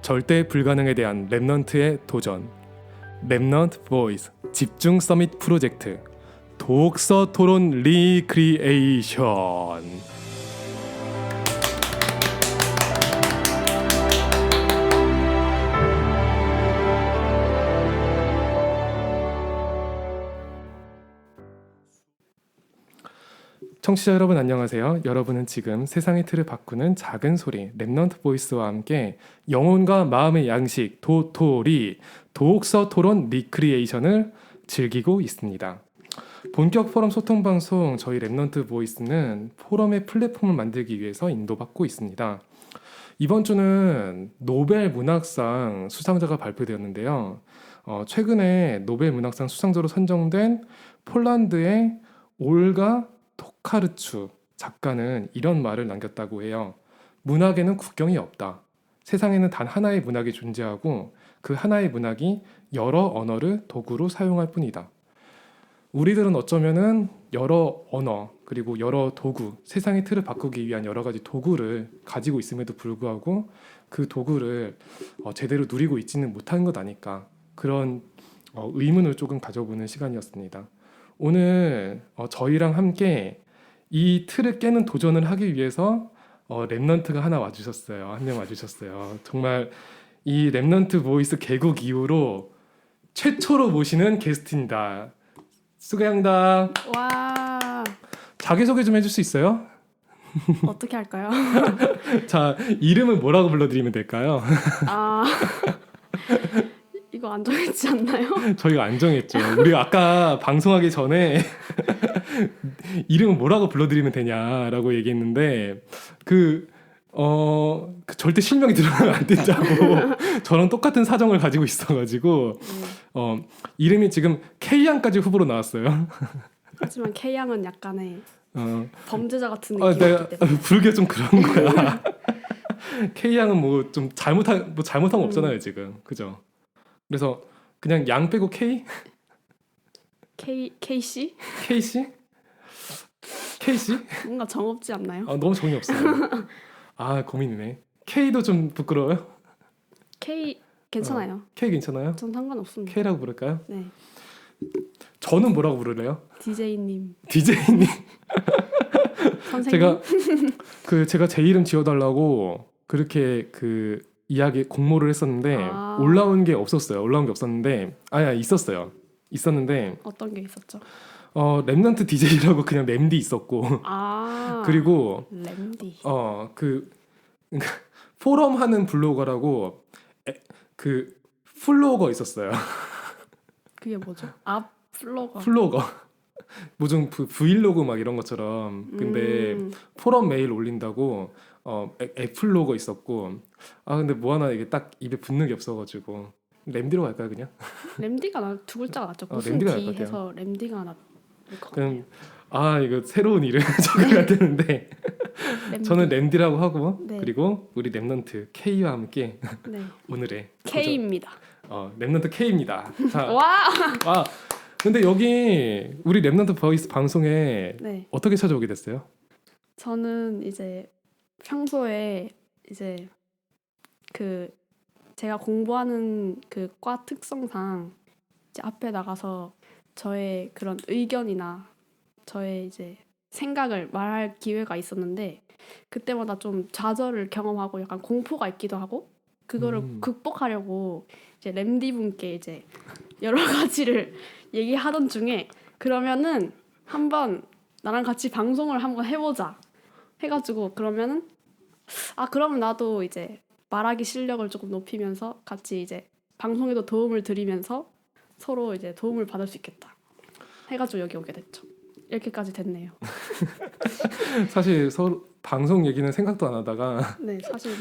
절대 불가능에 대한 랩넌트의 도전. 랩넌트 보이스 집중 서밋 프로젝트 독서 토론 리크리에이션. 청취자 여러분 안녕하세요. 여러분은 지금 세상의 틀을 바꾸는 작은 소리 랩넌트 보이스와 함께 영혼과 마음의 양식 도토리 독서 토론 리크리에이션을 즐기고 있습니다. 본격 포럼 소통 방송 저희 랩넌트 보이스는 포럼의 플랫폼을 만들기 위해서 인도받고 있습니다. 이번 주는 노벨 문학상 수상자가 발표되었는데요. 최근에 노벨 문학상 수상자로 선정된 폴란드의 올가 토카르추 작가는 이런 말을 남겼다고 해요. 문학에는 국경이 없다. 세상에는 단 하나의 문학이 존재하고 그 하나의 문학이 여러 언어를 도구로 사용할 뿐이다. 우리들은 어쩌면은 여러 언어 그리고 여러 도구, 세상의 틀을 바꾸기 위한 여러 가지 도구를 가지고 있음에도 불구하고 그 도구를 제대로 누리고 있지는 못하는 것 아닐까, 그런 의문을 조금 가져보는 시간이었습니다. 오늘 저희랑 함께 이 틀을 깨는 도전을 하기 위해서 랩넌트가 하나 와주셨어요. 한 명 와주셨어요. 정말 이 랩넌트 보이스 개국 이후로 최초로 모시는 게스트입니다. 수고합니다. 와, 자기소개 좀 해줄 수 있어요? 어떻게 할까요? 자, 이름은 뭐라고 불러드리면 될까요? 아, 이거 안 정했지 않나요? 저희가 안 정했죠. 우리가 아까 방송하기 전에 이름은 뭐라고 불러드리면 되냐라고 얘기했는데 그 절대 실명이 드러나면 안 된다고 저랑 똑같은 사정을 가지고 있어가지고 이름이 지금 K양까지 후보로 나왔어요. 하지만 K양은 약간의 범죄자 같은 내가 느낌이기 때문에 부르기가 좀 그런 거야. K양은 뭐 좀 잘못한 거 없잖아요 지금, 그죠? 그래서 그냥 양 빼고 K? KC? KC? KC? 뭔가 정없지 않나요? 너무 정이 없어요. 고민이네. K도 좀 부끄러워요? K 괜찮아요. K 괜찮아요? 전 상관없습니다. K라고 부를까요? 네, 저는 뭐라고 부르래요? DJ님, DJ님. 선생님. 제가 제 이름 지어달라고 그렇게 그 이야기 공모를 했었는데 올라온 게 없었는데 있었는데 어떤 게 있었죠? 랩넌트 DJ라고 그냥 램디 있었고 그리고 램디. 그 포럼 하는 블로거라고 그 플로거 있었어요. 그게 뭐죠? 플로거. 뭐 좀 브이로그 막 이런 것처럼. 근데 포럼 메일 올린다고 애플로거 있었고 근데 뭐 하나 이게 딱 입에 붙는 게 없어가지고 램디로 갈까요 그냥? 램디가 두 글자가 낫죠. 무슨 램디가 D 나을 것 같아요. 해서 램디가 나을 것 그냥 같아요. 이거 새로운 이름 적용해야 되는데 램디. 저는 램디라고 하고 네. 그리고 우리 랩넌트 K와 함께 네. 오늘의 K입니다. 랩넌트 K입니다. 자, 와. 근데 여기 우리 랩넌트 보이스 방송에 네. 어떻게 찾아오게 됐어요? 저는 이제 평소에 이제 그 제가 공부하는 그 과 특성상 이제 앞에 나가서 저의 그런 의견이나 저의 이제 생각을 말할 기회가 있었는데 그때마다 좀 좌절을 경험하고 약간 공포가 있기도 하고 그거를 극복하려고 이제 램디 분께 이제 여러 가지를 얘기하던 중에 그러면은 한번 나랑 같이 방송을 한번 해보자 해가지고 그러면은 그러면 나도 이제 말하기 실력을 조금 높이면서 같이 이제 방송에도 도움을 드리면서 서로 이제 도움을 받을 수 있겠다 해가지고 여기 오게 됐죠. 이렇게까지 됐네요. 사실 서로 방송 얘기는 생각도 안 하다가 네, 사실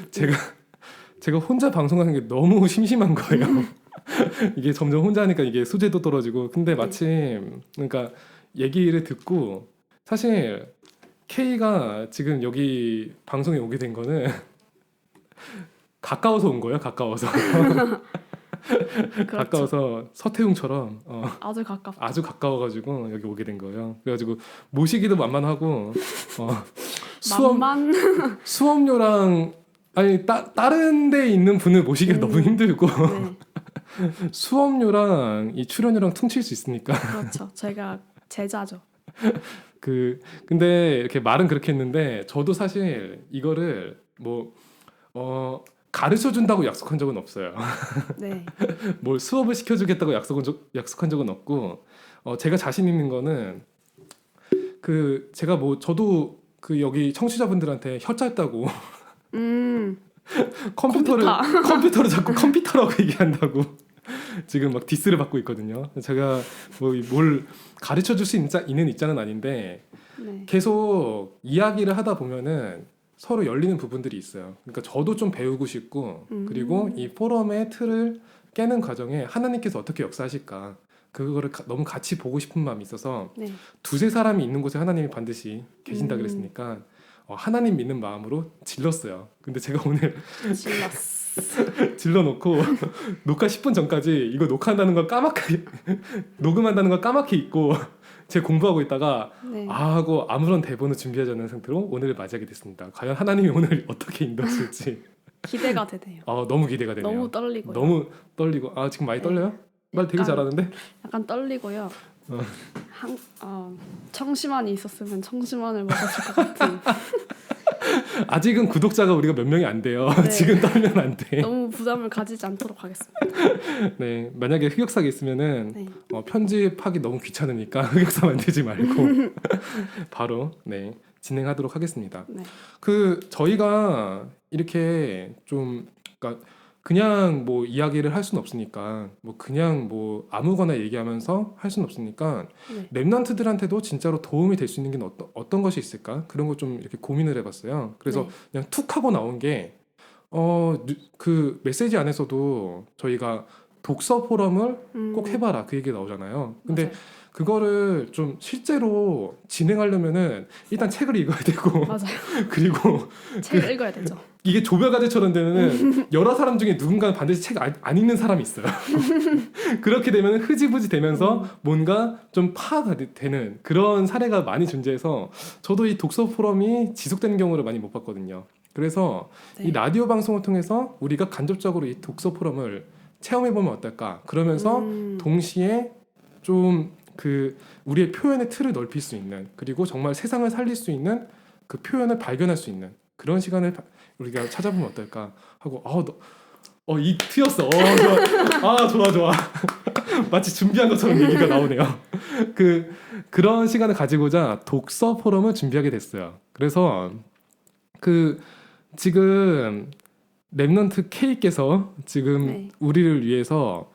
제가 혼자 방송하는 게 너무 심심한 거예요. 이게 점점 혼자 하니까 이게 수제도 떨어지고. 근데 마침 그러니까 얘기를 듣고 사실 K가 지금 여기 방송에 오게 된 거는 가까워서 온 거예요. 가까워서. 그렇죠. 가까워서 서태웅처럼 아주 가까워가지고 여기 오게 된 거예요. 그래가지고 모시기도 만만하고 만만 수업료랑 아니 다른 데 있는 분을 모시기가 너무 힘들고 네, 수업료랑 이 출연료랑 퉁칠 수 있으니까 그렇죠. 제가 제자죠. 근데 이렇게 말은 그렇게 했는데 저도 사실 이거를 뭐 가르쳐 준다고 약속한 적은 없어요. 네, 뭘 수업을 시켜주겠다고 약속한 적은 없고 제가 자신 있는 거는 제가 뭐 저도 여기 청취자분들한테 혀 짧다고 음, 컴퓨터를 자꾸 컴퓨터라고 얘기한다고 지금 막 디스를 받고 있거든요. 제가 뭐 뭘 가르쳐 줄 수 있는 입장은 아닌데 네, 계속 이야기를 하다 보면은 서로 열리는 부분들이 있어요. 그러니까 저도 좀 배우고 싶고 그리고 이 포럼의 틀을 깨는 과정에 하나님께서 어떻게 역사하실까 그거를 너무 같이 보고 싶은 마음이 있어서 네, 두세 사람이 있는 곳에 하나님이 반드시 계신다 음. 그랬으니까 하나님 믿는 마음으로 질렀어요. 근데 제가 오늘 질렀어. 질러놓고 녹화 10분 전까지 이거 녹화한다는 걸 까맣게 녹음한다는 걸 까맣게 잊고 제 공부하고 있다가 네, 하고 아무런 대본을 준비하지 않은 상태로 오늘을 맞이하게 됐습니다. 과연 하나님이 오늘 어떻게 인도하실지 기대가 되네요. 너무 기대가 되네요. 너무 떨리고요. 너무 떨리고 지금 많이 네. 떨려요? 말 되게 약간- 잘하는데 약간 떨리고요. 청심환이 있었으면 청심환을 먹었을 것 같은. 아직은 구독자가 우리가 몇 명이 안 돼요. 네. 지금 떨면 안 돼. 너무 부담을 가지지 않도록 하겠습니다. 네, 만약에 흑역사가 있으면은 네, 편집하기 너무 귀찮으니까 흑역사 만들지 말고 바로 진행하도록 하겠습니다. 네, 저희가 이렇게 좀 그러니까 그냥 뭐 이야기를 할 수는 없으니까 뭐 그냥 뭐 아무거나 얘기하면서 할 수는 없으니까 네, 랩런트들한테도 진짜로 도움이 될 수 있는 게 어떤 것이 있을까 그런 거 좀 이렇게 고민을 해봤어요. 그래서 네. 그냥 툭 하고 나온 게 그 메시지 안에서도 저희가 독서 포럼을 꼭 해봐라 그 얘기 나오잖아요. 근데 맞아요. 그거를 좀 실제로 진행하려면은 일단 책을 읽어야 되고 맞아요. 그리고 책을 읽어야 되죠. 이게 조별과제처럼 되면은 여러 사람 중에 누군가는 반드시 책 안 읽는 사람이 있어요. 그렇게 되면 흐지부지 되면서 뭔가 좀 파가 되는 그런 사례가 많이 존재해서 저도 이 독서 포럼이 지속되는 경우를 많이 못 봤거든요. 그래서 네. 이 라디오 방송을 통해서 우리가 간접적으로 이 독서 포럼을 체험해보면 어떨까? 그러면서 동시에 좀 우리의 표현의 틀을 넓힐 수 있는 그리고 정말 세상을 살릴 수 있는 그 표현을 발견할 수 있는 그런 시간을 우리가 찾아보면 어떨까 하고 이 트였어. 좋아. 마치 준비한 것처럼 얘기가 나오네요. 그런 시간을 가지고자 독서 포럼을 준비하게 됐어요. 그래서 지금 랩넌트 K께서 지금 네. 우리를 위해서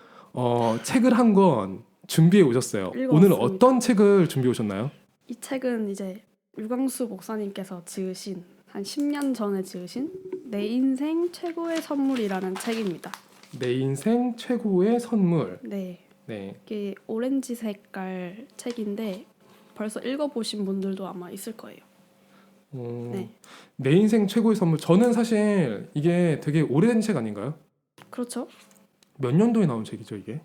책을 한 권 준비해 오셨어요. 오늘 읽어왔습니다. 어떤 책을 준비해 오셨나요? 이 책은 이제 유광수 목사님께서 지으신 한 10년 전에 지으신 내 인생 최고의 선물이라는 책입니다. 내 인생 최고의 선물. 네, 네. 이게 오렌지 색깔 책인데 벌써 읽어보신 분들도 아마 있을 거예요. 네, 내 인생 최고의 선물. 저는 사실 이게 되게 오래된 책 아닌가요? 그렇죠. 몇 년도에 나온 책이죠, 이게?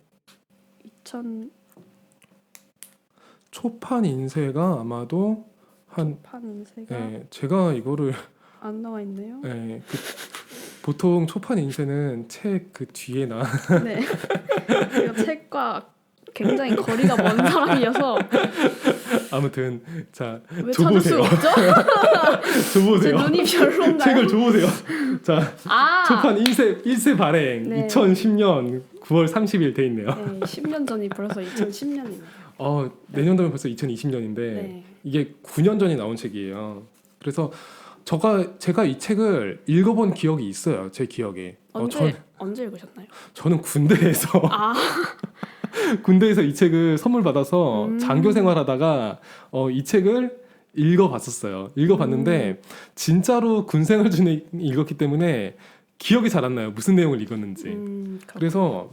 2000 초판 인쇄가 아마도 판 인쇄가 제가 이거를 안 나와 있네요. 보통 초판 인쇄는 책 뒤에나 네, 제가 책과 굉장히 거리가 먼 사람이어서 아무튼 자 왜 찾을 수 줘보세요. 없죠? 제 줘보세요. 눈이 별론가요? 책을 줘보세요. 자 아, 초판 일세 발행 네. 2010년 9월 30일 돼 있네요. 네, 10년 전이 벌써 2010년이네요. 내년도면 벌써 2020년인데 네, 이게 9년 전에 나온 책이에요. 그래서 제가 이 책을 읽어본 기억이 있어요. 제 기억에. 언제 읽으셨나요? 저는 군대에서 아, 군대에서 이 책을 선물 받아서 음. 장교 생활하다가 이 책을 읽어봤었어요. 읽어봤는데 진짜로 군 생활 중에 읽었기 때문에 기억이 잘 안 나요. 무슨 내용을 읽었는지. 그렇군요. 그래서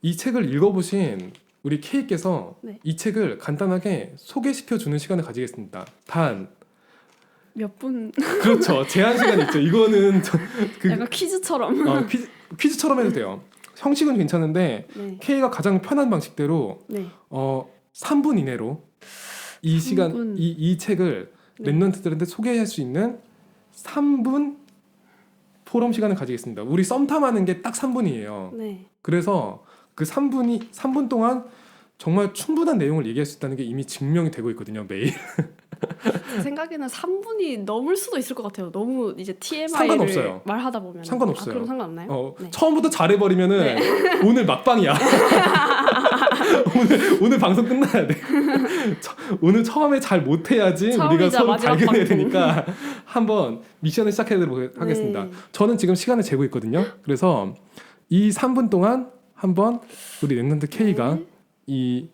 이 책을 읽어보신 우리 K께서 네. 이 책을 간단하게 소개시켜 주는 시간을 가지겠습니다. 단 몇 분 그렇죠. 제한 시간이 있죠. 이거는 약간 퀴즈처럼. 퀴즈처럼 해도 돼요. 형식은 괜찮은데 네, K가 가장 편한 방식대로 네, 3분 이내로 이 시간 3분. 이 책을 네. 랩런트들한테 소개할 수 있는 3분 토론 시간을 가지겠습니다. 우리 썸탐하는 게 딱 3분이에요. 네. 그래서 그 3분 동안 정말 충분한 내용을 얘기할 수 있다는 게 이미 증명이 되고 있거든요. 매일. 제 생각에는 3분이 넘을 수도 있을 것 같아요. 너무 이제 TMI를 상관없어요. 말하다 보면. 상관없어요. 그럼 상관없나요? 네. 처음부터 잘해버리면은 오늘 막방이야. 오늘 방송 끝나야 돼. 오늘 처음에 잘 못해야지 우리가 처음이자 서로 마지막 발견해야 방송. 되니까 한번 미션을 시작해보도록 하겠습니다. 네. 저는 지금 시간을 재고 있거든요. 그래서 이 3분 동안 한번 우리 랩넌트 K가 네. 이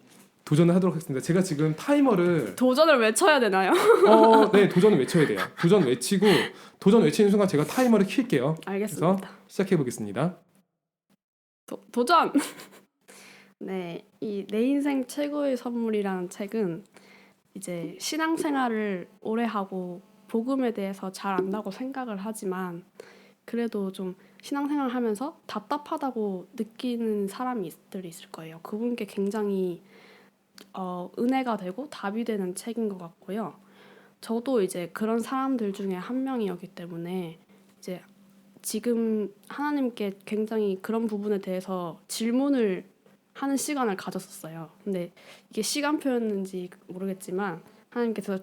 도전을 하도록 하겠습니다. 제가 지금 타이머를 도전을 외쳐야 되나요? 네, 도전을 외쳐야 돼요. 도전 외치고 도전 외치는 순간 제가 타이머를 킬게요. 알겠습니다. 그래서 시작해 보겠습니다. 도전! 네, 이 내 인생 최고의 선물이라는 책은 이제 신앙생활을 오래 하고 복음에 대해서 잘 안다고 생각을 하지만 그래도 좀 신앙생활을 하면서 답답하다고 느끼는 사람들이 있을 거예요. 그분께 굉장히 은혜가 되고 답이 되는 책인 것 같고요. 저도 이제 그런 사람들 중에 한 명이었기 때문에 이제 지금 하나님께 굉장히 그런 부분에 대해서 질문을 하는 시간을 가졌었어요. 근데 이게 시간표였는지 모르겠지만 하나님께서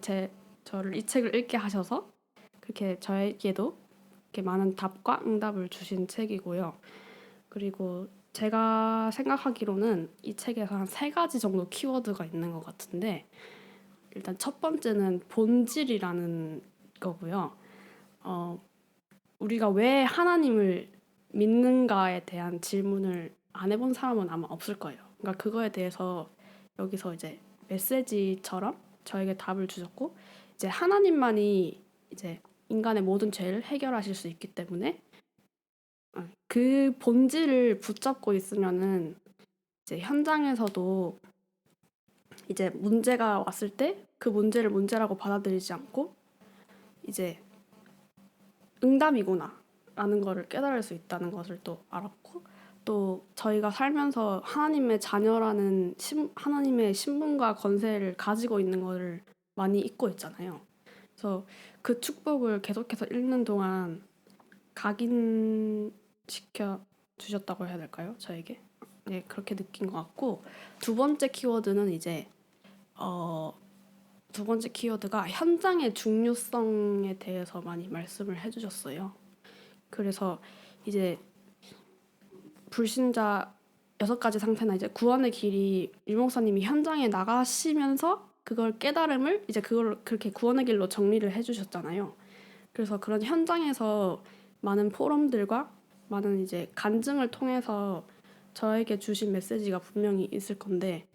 저를 이 책을 읽게 하셔서 그렇게 저에게도 이렇게 많은 답과 응답을 주신 책이고요. 그리고 제가 생각하기로는 이 책에서 한 3가지 정도 키워드가 있는 것 같은데 일단 첫 번째는 본질이라는 거고요. 우리가 왜 하나님을 믿는가에 대한 질문을 안 해본 사람은 아마 없을 거예요. 그러니까 그거에 대해서 여기서 이제 메시지처럼 저에게 답을 주셨고 이제 하나님만이 이제 인간의 모든 죄를 해결하실 수 있기 때문에 그 본질을 붙잡고 있으면은 이제 현장에서도 이제 문제가 왔을 때 그 문제를 문제라고 받아들이지 않고 이제 응답이구나 라는 거를 깨달을 수 있다는 것을 또 알았고 또 저희가 살면서 하나님의 자녀라는 하나님의 신분과 권세를 가지고 있는 거를 많이 잊고 있잖아요. 그래서 그 축복을 계속해서 읽는 동안 각인시켜 주셨다고 해야 될까요? 저에게? 네, 그렇게 느낀 것 같고 두 번째 키워드는 이제 두 번째 키워드가 현장의 중요성에 대해서 많이 말씀을 해주셨어요. 그래서 이제 불신자 6가지 상태나 이제 구원의 길이 유 목사님이 현장에 나가시면서 그걸 깨달음을 이제 그걸 그렇게 구원의 길로 정리를 해주셨잖아요. 그래서 그런 현장에서 많은 포럼들과 많은 이제 간증을 통해서 저에게 주신 메시지가 분명히 있을 건데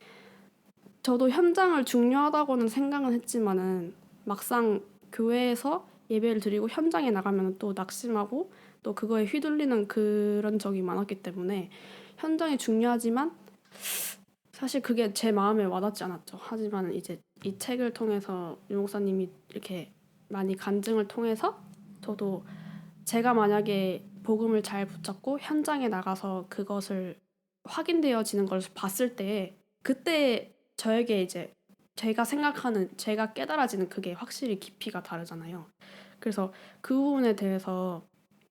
저도 현장을 중요하다고는 생각은 했지만은 막상 교회에서 예배를 드리고 현장에 나가면 또 낙심하고 또 그거에 휘둘리는 그런 적이 많았기 때문에 현장이 중요하지만 사실 그게 제 마음에 와닿지 않았죠. 하지만 이제 이 책을 통해서 유 목사님이 이렇게 많이 간증을 통해서 저도 제가 만약에 복음을 잘 붙잡고 현장에 나가서 그것을 확인되어지는 걸 봤을 때 그때 저에게 이제 제가 생각하는 제가 깨달아지는 그게 확실히 깊이가 다르잖아요. 그래서 그 부분에 대해서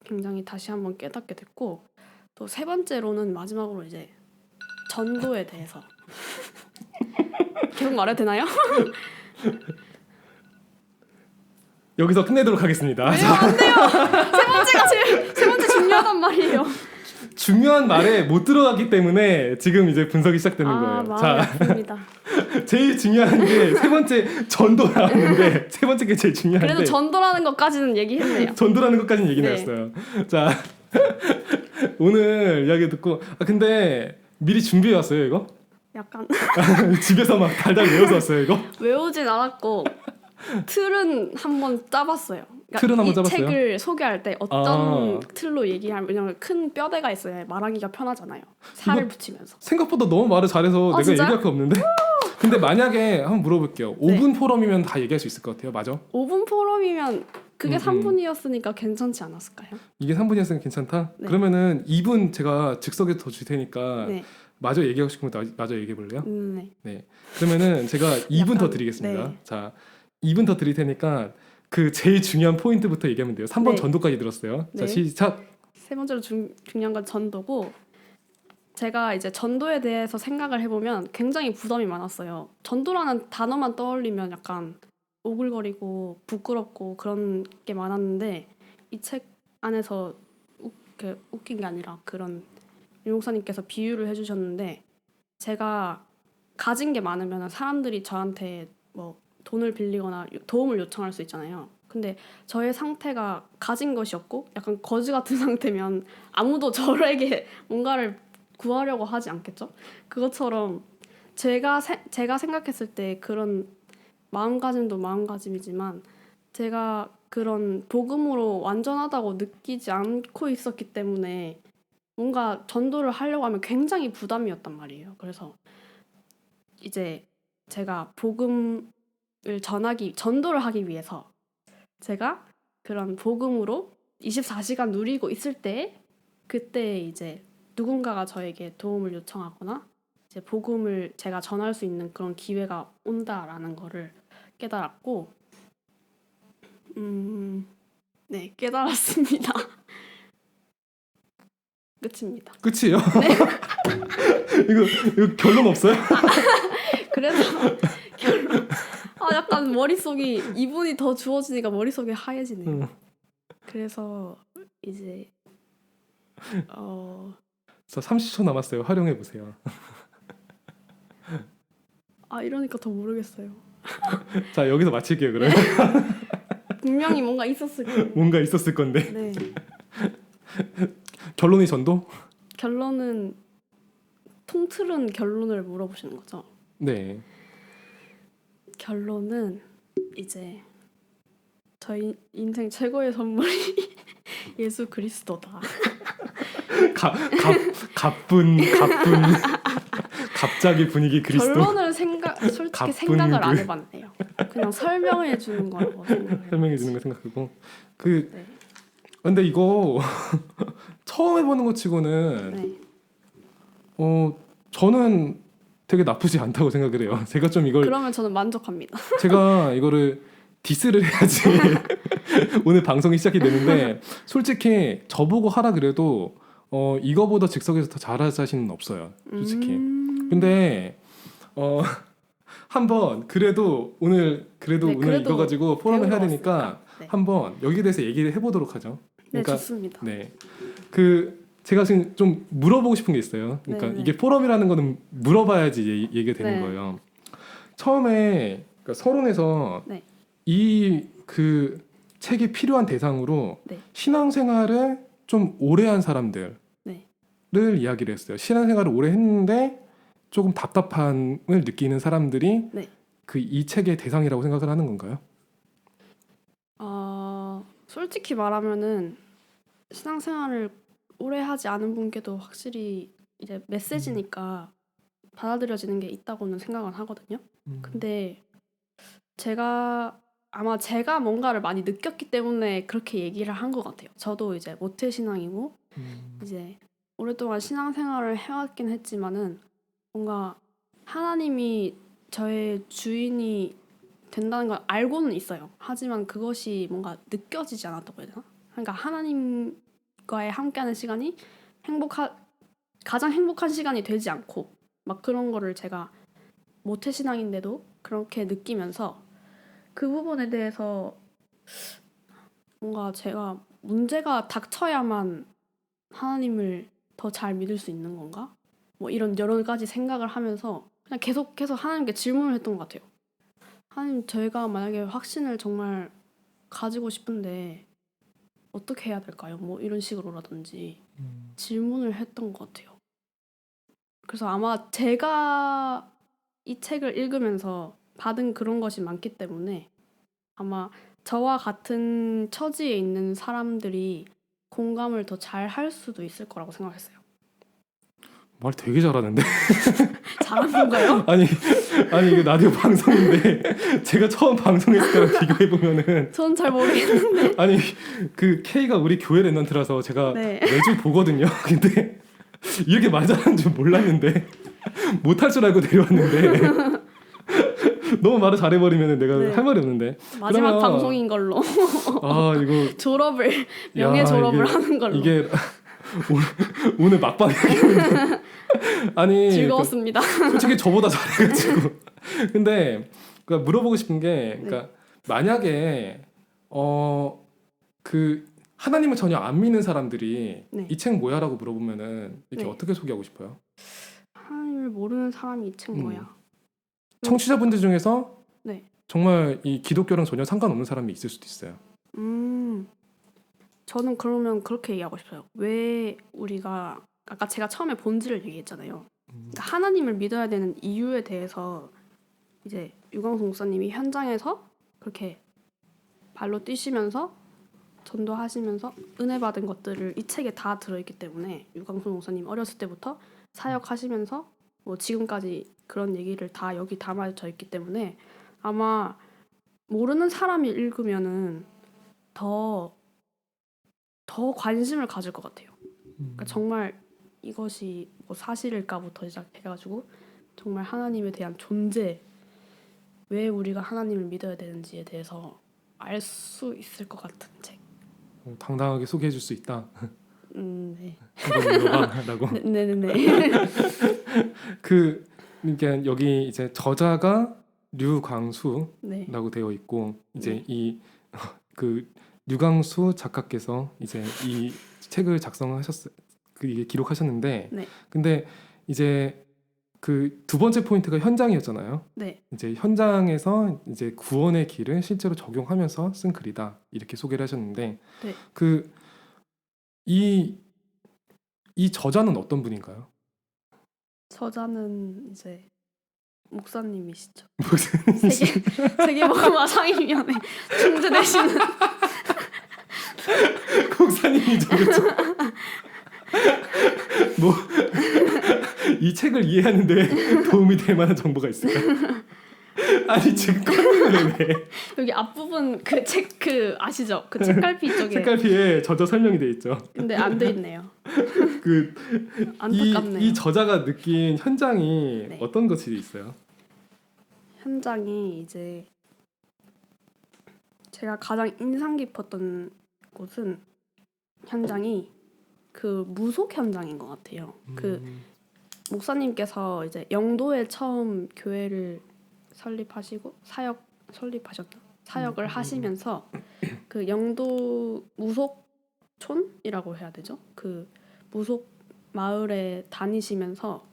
굉장히 다시 한번 깨닫게 됐고 또 세 번째로는 마지막으로 이제 전도에 대해서 계속 말해도 되나요? 여기서 끝내도록 하겠습니다. 왜요? 안 돼요. 세 번째 중요하단 말이에요. 중요한 말에 못 들어갔기 때문에 지금 이제 분석이 시작되는 거예요. 마음이 아픕니다. 제일 중요한 게 세 번째 전도라는데 세 번째 게 제일 중요한데 그래도 전도라는 것까지는 얘기했네요. 전도라는 것까지는 얘기는 네. 했어요. 자 오늘 이야기 듣고 근데 미리 준비해 왔어요 이거? 약간 집에서 막 달달 외워서 왔어요 이거? 외우진 않았고 틀은 한번 짜봤어요. 그러니까 틀은 한번 이 짜봤어요? 책을 소개할 때 어떤 틀로 얘기하면 왜냐면 큰 뼈대가 있어야 말하기가 편하잖아요. 살을 이거- 붙이면서. 생각보다 너무 말을 잘해서 내가 진짜요? 얘기할 게 없는데? 근데 만약에 한번 물어볼게요. 5분 포럼이면 다 얘기할 수 있을 것 같아요. 맞아? 5분 포럼이면 그게 음. 3분이었으니까 괜찮지 않았을까요? 이게 3분이었으면 괜찮다? 네. 그러면은 2분 제가 즉석에서 더 줄 테니까 네. 마저 얘기하고 싶은 거 마저 얘기해 볼래요? 네. 네. 그러면은 제가 2분 더 약간, 드리겠습니다. 네. 자, 2분 더 드릴 테니까 그 제일 중요한 포인트부터 얘기하면 돼요. 3번 네. 전도까지 들었어요. 자, 네. 시작. 세 번째로 중요한 건 전도고, 제가 이제 전도에 대해서 생각을 해보면 굉장히 부담이 많았어요. 전도라는 단어만 떠올리면 약간 오글거리고 부끄럽고 그런 게 많았는데, 이 책 안에서 웃긴 게 아니라 그런 유 목사님께서 비유를 해주셨는데, 제가 가진 게 많으면 사람들이 저한테 뭐 돈을 빌리거나 도움을 요청할 수 있잖아요. 근데 저의 상태가 가진 것이 없고 약간 거지 같은 상태면 아무도 저에게 뭔가를 구하려고 하지 않겠죠? 그것처럼 제가 생각했을 때 그런 마음가짐도 마음가짐이지만, 제가 그런 복음으로 완전하다고 느끼지 않고 있었기 때문에 뭔가 전도를 하려고 하면 굉장히 부담이었단 말이에요. 그래서 이제 제가 복음을 전도를 하기 위해서 제가 그런 복음으로 24시간 누리고 있을 때, 그때 이제 누군가가 저에게 도움을 요청하거나 이제 복음을 제가 전할 수 있는 그런 기회가 온다라는 거를 깨달았고, 네, 깨달았습니다. 끝입니다. 끝이에요? 이거 결론 없어요? 그래서 결론, 약간 머릿속이 이분이 더 주어지니까 머릿속이 하얘지네요. 그래서 이제 자, 30초 남았어요. 활용해 보세요. 이러니까 더 모르겠어요. 자, 여기서 마칠게요. 그러면. 분명히 뭔가 있었을 거예요. 뭔가 있었을 건데. 네. 결론이 전도? 결론은, 통틀은 결론을 물어보시는 거죠? 네. 결론은 이제 저희 인생 최고의 선물이 예수 그리스도다. 가쁜 갑자기 분위기 그리스도. 결론을 솔직히 생각을 안 해봤네요. 그냥 설명해 주는 거라고 생각해요. 설명해 주는 거 생각하고. 네. 근데 이거 처음 해보는 것 치고는 네. 저는 되게 나쁘지 않다고 생각을 해요. 제가 좀 이걸 그러면 저는 만족합니다. 제가 이거를 디스를 해야지 오늘 방송이 시작이 되는데, 솔직히 저보고 하라 그래도 이거보다 즉석에서 더 잘할 자신은 없어요, 솔직히. 근데 한번 그래도 오늘 이거 가지고 포럼을 해야 되니까 네. 한번 여기에 대해서 얘기를 해보도록 하죠. 그러니까, 네, 좋습니다. 네. 제가 지금 좀 물어보고 싶은 게 있어요. 그러니까 네네. 이게 포럼이라는 거는 물어봐야지 얘기가 되는 네. 거예요. 처음에 그러니까 서론에서 네. 그 책이 필요한 대상으로 네. 신앙생활을 좀 오래 한 사람들을 네. 이야기를 했어요. 신앙생활을 오래 했는데 조금 답답함을 느끼는 사람들이 네. 이 책의 대상이라고 생각을 하는 건가요? 솔직히 말하면은 신앙생활을 오래 하지 않은 분께도 확실히 이제 메시지니까 받아들여지는 게 있다고는 생각은 하거든요. 근데 아마 제가 뭔가를 많이 느꼈기 때문에 그렇게 얘기를 한 것 같아요. 저도 이제 모태신앙이고 이제 오랫동안 신앙생활을 해왔긴 했지만은 뭔가 하나님이 저의 주인이 된다는 걸 알고는 있어요. 하지만 그것이 뭔가 느껴지지 않았다고 해야 되나? 그러니까 하나님과의 함께하는 시간이 가장 행복한 시간이 되지 않고 막 그런 거를 제가 모태신앙인데도 그렇게 느끼면서, 그 부분에 대해서 뭔가 제가 문제가 닥쳐야만 하나님을 더 잘 믿을 수 있는 건가? 뭐 이런 여러 가지 생각을 하면서 그냥 계속해서 하나님께 질문을 했던 것 같아요. 하나님, 저희가 만약에 확신을 정말 가지고 싶은데 어떻게 해야 될까요? 뭐 이런 식으로라든지 질문을 했던 것 같아요. 그래서 아마 제가 이 책을 읽으면서 받은 그런 것이 많기 때문에 아마 저와 같은 처지에 있는 사람들이 공감을 더 잘 할 수도 있을 거라고 생각했어요. 말 되게 잘하는데. 잘한 건가요? 아니 이게 라디오 방송인데 제가 처음 방송했을 때랑 비교해 보면은 전 잘 모르겠는데. 아니 그 K가 우리 교회 랩런트라서 제가 네. 매주 보거든요. 근데 이렇게 말 잘하는 줄 몰랐는데 못할 줄 알고 내려왔는데 너무 말을 잘해버리면 내가 네. 할 말이 없는데. 마지막 그러면- 방송인 걸로 아 이거 졸업을 명예 졸업을 하는 걸로 이게 오늘 막방이었는데 아니 즐거웠습니다. 솔직히 저보다 잘해가지고 근데 그러니까 물어보고 싶은 게 그러니까 만약에 그 하나님을 전혀 안 믿는 사람들이 네. 이 책 뭐야라고 물어보면은 이렇게 네. 어떻게 소개하고 싶어요? 하나님을 모르는 사람이 이 책 뭐야? 청취자분들 중에서 네. 정말 이 기독교랑 전혀 상관없는 사람이 있을 수도 있어요. 저는 그러면 그렇게 얘기하고 싶어요. 왜 우리가 아까 제가 처음에 본질을 얘기했잖아요. 그러니까 하나님을 믿어야 되는 이유에 대해서 이제 유광수 목사님이 현장에서 그렇게 발로 뛰시면서 전도하시면서 은혜 받은 것들을 이 책에 다 들어있기 때문에 유광수 목사님 어렸을 때부터 사역하시면서 뭐 지금까지 그런 얘기를 다 여기 담아져 있기 때문에 아마 모르는 사람이 읽으면은 더 관심을 가질 것 같아요. 그러니까 정말 이것이 뭐 사실일까부터 시작해가지고 정말 하나님에 대한 존재, 왜 우리가 하나님을 믿어야 되는지에 대해서 알 수 있을 것 같은 책. 당당하게 소개해줄 수 있다. 네. 한번 읽어봐라고. 네네네. 그러니까 여기 이제 저자가 류광수라고 네. 되어 있고 이제 네. 이 그 류광수 작가께서 이제 이 책을 작성하셨어요. 이게 기록하셨는데, 네. 근데 이제 그 두 번째 포인트가 현장이었잖아요. 네. 이제 현장에서 이제 구원의 길을 실제로 적용하면서 쓴 글이다 이렇게 소개를 하셨는데, 네. 이 저자는 어떤 분인가요? 저자는 이제 목사님이시죠. 무슨 세계복음화 상임위원회 총재되시는 목사님이죠, 그렇죠? 뭐 이 책을 이해하는데 도움이 될 만한 정보가 있을까요? 아니 지금 컴퓨터를 왜? 여기 앞부분 그 책 그 아시죠? 그 책갈피 쪽에 책갈피에 저자 설명이 돼 있죠. 근데 안 돼 있네요. 그 안타깝네요. 이 저자가 느낀 현장이 네. 어떤 것이 있어요? 현장이 이제 제가 가장 인상 깊었던 곳은 현장이 그 무속 현장인 것 같아요. 그 목사님께서 이제 영도에 처음 교회를 설립하시고 사역을 하시면서 그 영도 무속촌이라고 해야 되죠? 그 무속 마을에 다니시면서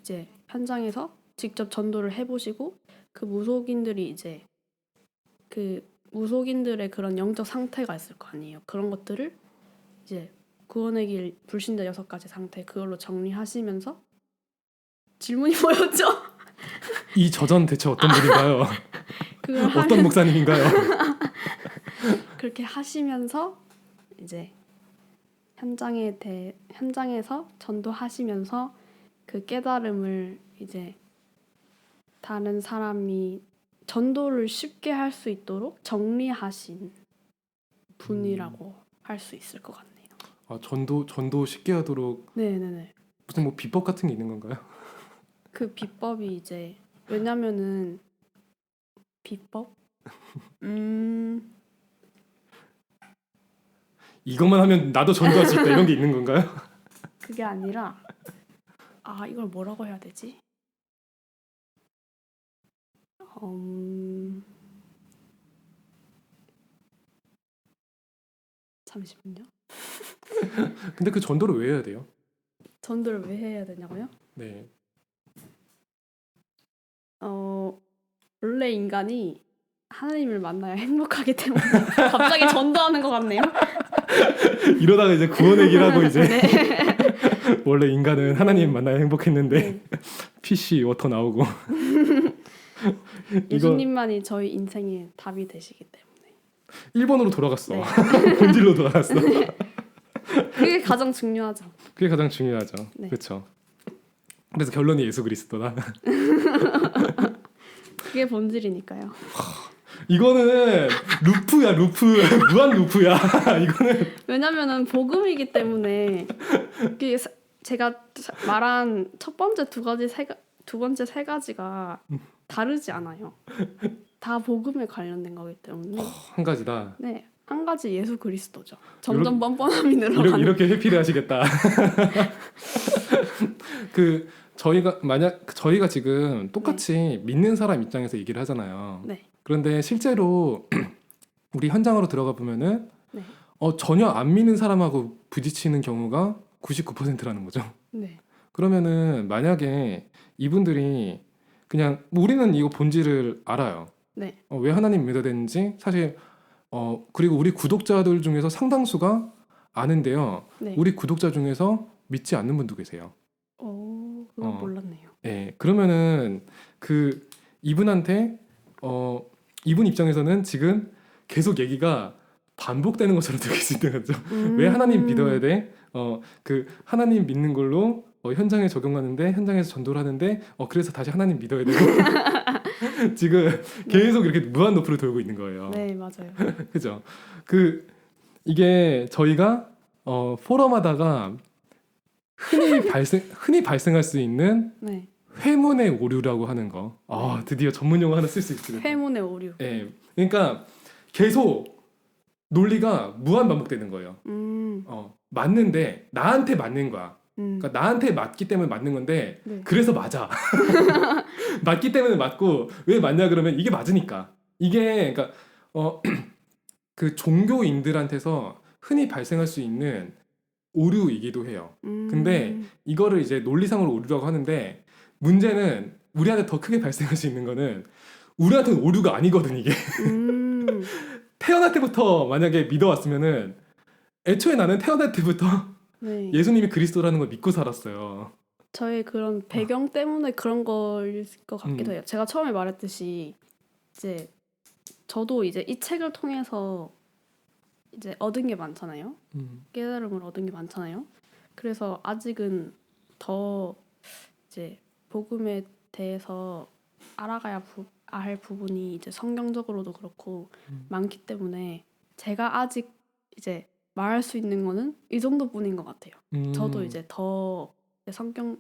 이제 현장에서 직접 전도를 해보시고 그 무속인들이 이제 그 무속인들의 그런 영적 상태가 있을 거 아니에요. 그런 것들을 이제 구원의 길 불신자 6가지 상태 그걸로 정리하시면서 질문이 뭐였죠? 이 저자는 대체 어떤 분인가요? 그걸 어떤 목사님인가요? 그렇게 하시면서 이제 현장에서 전도하시면서 그 깨달음을 이제 다른 사람이 전도를 쉽게 할 수 있도록 정리하신 분이라고 할 수 있을 것 같네요. 아, 전도 쉽게 하도록 네네네. 무슨 뭐 비법 같은 게 있는 건가요? 그 비법이 이제 왜냐면은 비법? 이것만 하면 나도 전도할 수 있다 이런 게 있는 건가요? 그게 아니라 이걸 뭐라고 해야 되지? 잠시만요. 근데 그 전도를 왜 해야 돼요? 전도를 왜 해야 되냐고요? 네. 원래 인간이 하나님을 만나야 행복하기 때문에 갑자기 전도하는 것 같네요. 이러다가 이제 구원의 길하고 이제 네. 원래 인간은 하나님 만나야 행복했는데 네. PC 워터 나오고 이거 예수님만이 저희 인생의 답이 되시기 때문에 1번으로 돌아갔어. 네. 본질로 돌아갔어. 그게 가장 중요하죠. 그게 가장 중요하죠. 네. 그렇죠. 그래서 결론이 예수 그리스도다. 그게 본질이니까요. 이거는 루프야 루프 무한 루프야. 이거는 왜냐면은 복음이기 때문에 그게 제가 말한 첫 번째 두 번째 세 가지가 다르지 않아요. 다 복음에 관련된 거기 때문에 한 가지다. 네, 한 가지 예수 그리스도죠. 점점 뻔뻔함이 늘어가는. 이렇게 회피를 하시겠다. 그 저희가 지금 똑같이 믿는 사람 입장에서 얘기를 하잖아요. 네, 그런데 실제로 우리 현장으로 들어가 보면은 네, 전혀 안 믿는 사람하고 부딪히는 경우가 99%라는 거죠. 네, 그러면은 만약에 이분들이 그냥 우리는 이거 본질을 알아요. 네, 왜 하나님 믿어야 되는지 사실 그리고 우리 구독자들 중에서 상당수가 아는데요. 네. 우리 구독자 중에서 믿지 않는 분도 계세요. 그건 어. 몰랐네요. 예, 그러면은 그 이분한테 이분 입장에서는 지금 계속 얘기가 반복되는 것처럼 들릴 수 있는 거죠. 왜 하나님 믿어야 돼? 그 하나님 믿는 걸로 현장에 적용하는데 현장에서 전도를 하는데 그래서 다시 하나님 믿어야 되고 지금 계속 이렇게 무한 루프를 돌고 있는 거예요. 네, 맞아요. 그죠? 이게 저희가 포럼하다가 흔히 발생할 수 있는 네, 회문의 오류라고 하는 거. 드디어 전문 용어 하나 쓸 수 있어요. 회문의 오류. 예. 그러니까 계속 논리가 무한 반복되는 거예요. 맞는데 나한테 맞는 거야. 그러니까 나한테 맞기 때문에 맞는 건데 네. 그래서 맞아. 맞기 때문에 맞고 왜 맞냐 그러면 이게 맞으니까. 이게 그러니까 그 종교인들한테서 흔히 발생할 수 있는 오류이기도 해요. 근데 이거를 이제 논리상으로 오류라고 하는데 문제는 우리한테 더 크게 발생할 수 있는 거는 우리한테는 오류가 아니거든 이게. 태어날 때부터 만약에 믿어왔으면은 애초에 나는 태어날 때부터 네. 예수님이 그리스도라는 걸 믿고 살았어요. 저의 그런 배경 때문에 그런 거일 것 같기도 음. 해요. 제가 처음에 말했듯이 이제 저도 이제 이 책을 통해서 이제 얻은 게 많잖아요. 깨달음을 얻은 게 많잖아요. 그래서 아직은 더 이제 복음에 대해서 알아가야 할 부분이 이제 성경적으로도 그렇고 많기 때문에 제가 아직 이제 말할 수 있는 거는 이 정도뿐인 것 같아요. 저도 이제 더 성경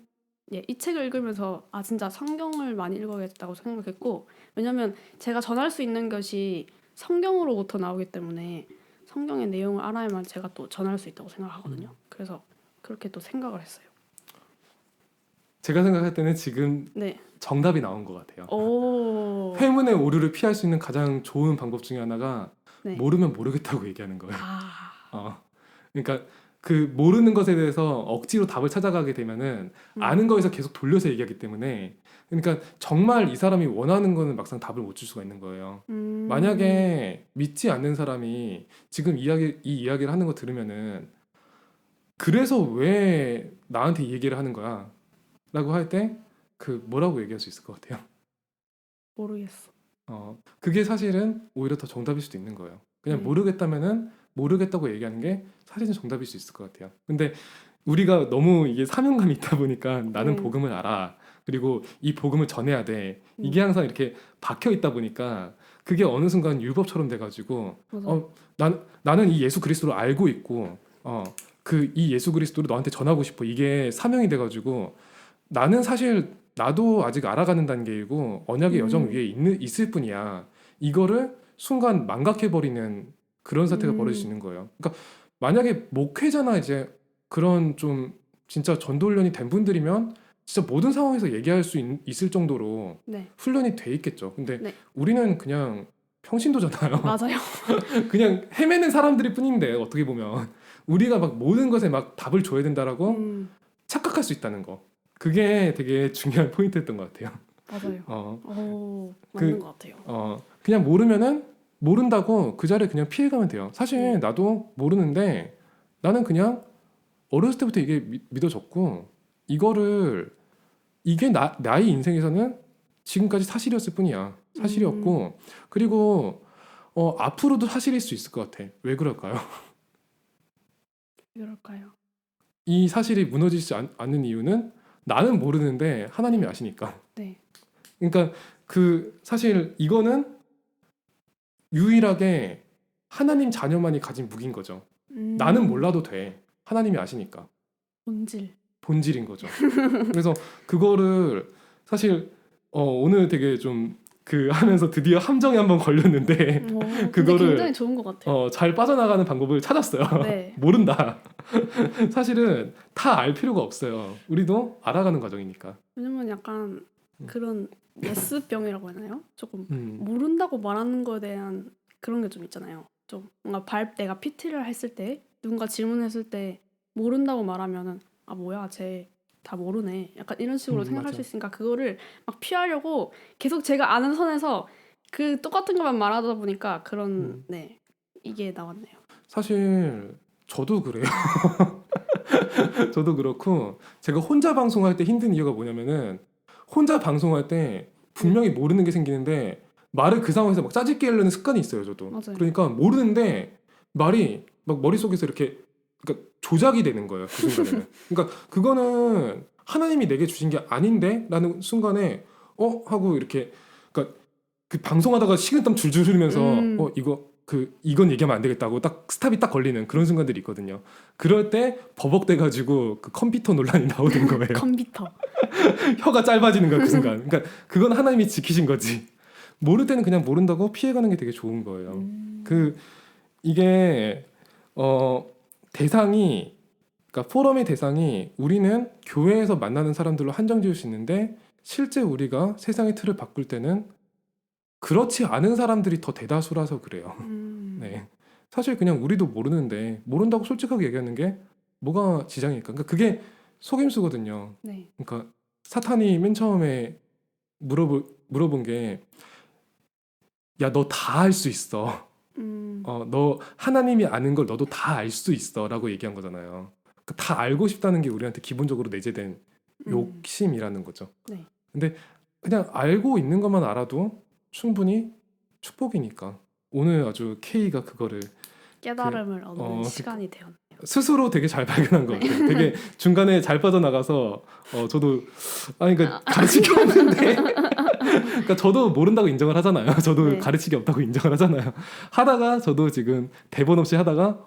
이 책을 읽으면서 진짜 성경을 많이 읽어야겠다고 생각했고, 왜냐면 제가 전할 수 있는 것이 성경으로부터 나오기 때문에 성경의 내용을 알아야만 제가 또 전할 수 있다고 생각하거든요. 그래서 그렇게 또 생각을 했어요. 제가 생각할 때는 지금 네. 정답이 나온 것 같아요. 오. 회문의 오류를 피할 수 있는 가장 좋은 방법 중에 하나가 네. 모르면 모르겠다고 얘기하는 거예요. 그러니까 그 모르는 것에 대해서 억지로 답을 찾아가게 되면은 아는 거에서 계속 돌려서 얘기하기 때문에, 그러니까 정말 이 사람이 원하는 거는 막상 답을 못 줄 수가 있는 거예요. 만약에 믿지 않는 사람이 지금 이 이야기를 하는 거 들으면은 그래서 왜 나한테 이 얘기를 하는 거야? 라고 할 때 그 뭐라고 얘기할 수 있을 것 같아요? 모르겠어. 그게 사실은 오히려 더 정답일 수도 있는 거예요. 그냥 모르겠다면은 모르겠다고 얘기하는 게 사실은 정답일 수 있을 것 같아요. 근데 우리가 너무 이게 사명감이 있다 보니까 나는 복음을 알아. 그리고 이 복음을 전해야 돼. 이게 항상 이렇게 박혀 있다 보니까 그게 어느 순간 율법처럼 돼가지고 나는 이 예수 그리스도를 알고 있고 이 예수 그리스도를 너한테 전하고 싶어. 이게 사명이 돼가지고 나는 사실 나도 아직 알아가는 단계이고 언약의 여정 위에 있을 뿐이야. 이거를 순간 망각해버리는 그런 사태가 벌어질 수 있는 거예요. 그러니까 만약에 목회자나 이제 그런 좀 진짜 전도 훈련이 된 분들이면 진짜 모든 상황에서 얘기할 수 있을 정도로 네. 훈련이 돼 있겠죠. 근데 네. 우리는 그냥 평신도잖아요. 맞아요. 그냥 헤매는 사람들일 뿐인데 어떻게 보면 우리가 막 모든 것에 막 답을 줘야 된다라고 착각할 수 있다는 거. 그게 되게 중요한 포인트였던 것 같아요. 맞아요. 맞는 것 같아요. 그냥 모른다고 그 자리에 그냥 피해가면 돼요. 사실 나도 모르는데 나는 그냥 어렸을 때부터 이게 믿어졌고 이게 나의 인생에서는 지금까지 사실이었을 뿐이야. 사실이었고 그리고 앞으로도 사실일 수 있을 것 같아. 왜 그럴까요? 그럴까요? 이 사실이 무너지지 않는 이유는 나는 모르는데 하나님이 아시니까. 네. 그러니까 사실 이거는 유일하게 하나님 자녀만이 가진 무기인 거죠. 나는 몰라도 돼. 하나님이 아시니까. 본질. 본질인 거죠. 그래서 그거를 사실 오늘 되게 좀 그 하면서 드디어 함정에 한번 걸렸는데 근데 그거를 굉장히 좋은 것 같아요. 잘 빠져나가는 방법을 찾았어요. 네. 모른다. 사실은 다 알 필요가 없어요. 우리도 알아가는 과정이니까. 왜냐면 약간 그런 예스병이라고 하나요? 조금 음, 모른다고 말하는 거에 대한 그런 게 좀 있잖아요. 좀 뭔가 내가 PT를 했을 때 누군가 질문했을 때 모른다고 말하면은 아 뭐야 쟤 다 모르네. 약간 이런 식으로 생각할 맞아. 수 있으니까 그거를 막 피하려고 계속 제가 아는 선에서 그 똑같은 것만 말하다 보니까 그런 음. 네 이게 나왔네요. 사실 저도 그래요. 저도 그렇고 제가 혼자 방송할 때 힘든 이유가 뭐냐면은 혼자 방송할 때 네 분명히 모르는 게 생기는데 말을 그 상황에서 막 짜집게 하려는 습관이 있어요, 저도. 맞아요. 그러니까 모르는데 말이 막 머릿속에서 이렇게 그러니까 조작이 되는 거예요, 그 순간에는. 그러니까 그거는 하나님이 내게 주신 게 아닌데라는 순간에 하고 이렇게 그러니까 그 방송하다가 식은땀 줄줄 흘리면서 이건 얘기하면 안 되겠다고 딱 스탑이 딱 걸리는 그런 순간들이 있거든요. 그럴 때 버벅대 가지고 그 컴퓨터 논란이 나오는 거예요. 컴퓨터. 혀가 짧아지는 거야 그 순간. 그러니까 그건 하나님이 지키신 거지. 모를 때는 그냥 모른다고 피해가는 게 되게 좋은 거예요. 그 이게 어 대상이 그러니까 포럼의 대상이 우리는 교회에서 만나는 사람들로 한정 지을 수 있는데 실제 우리가 세상의 틀을 바꿀 때는 그렇지 않은 사람들이 더 대다수라서 그래요. 네. 사실 그냥 우리도 모르는데 모른다고 솔직하게 얘기하는 게 뭐가 지장일까? 그러니까 그게 속임수거든요. 네. 그러니까 사탄이 맨 처음에 물어본 게 야, 너 다 알 수 있어. 너 하나님이 아는 걸 너도 다 알 수 있어라고 얘기한 거잖아요. 그다 알고 싶다는 게 우리한테 기본적으로 내재된 욕심이라는 거죠. 네. 근데 그냥 알고 있는 것만 알아도 충분히 축복이니까. 오늘 아주 K가 그거를 깨달음을 얻는 그 시간이 되었네요. 스스로 되게 잘 발견한 것 같아요. 되게 중간에 잘 빠져나가서 저도 그러니까 가르치기 없는데 그러니까 저도 모른다고 인정을 하잖아요. 저도 네. 가르치기 없다고 인정을 하잖아요. 하다가 저도 지금 대본 없이 하다가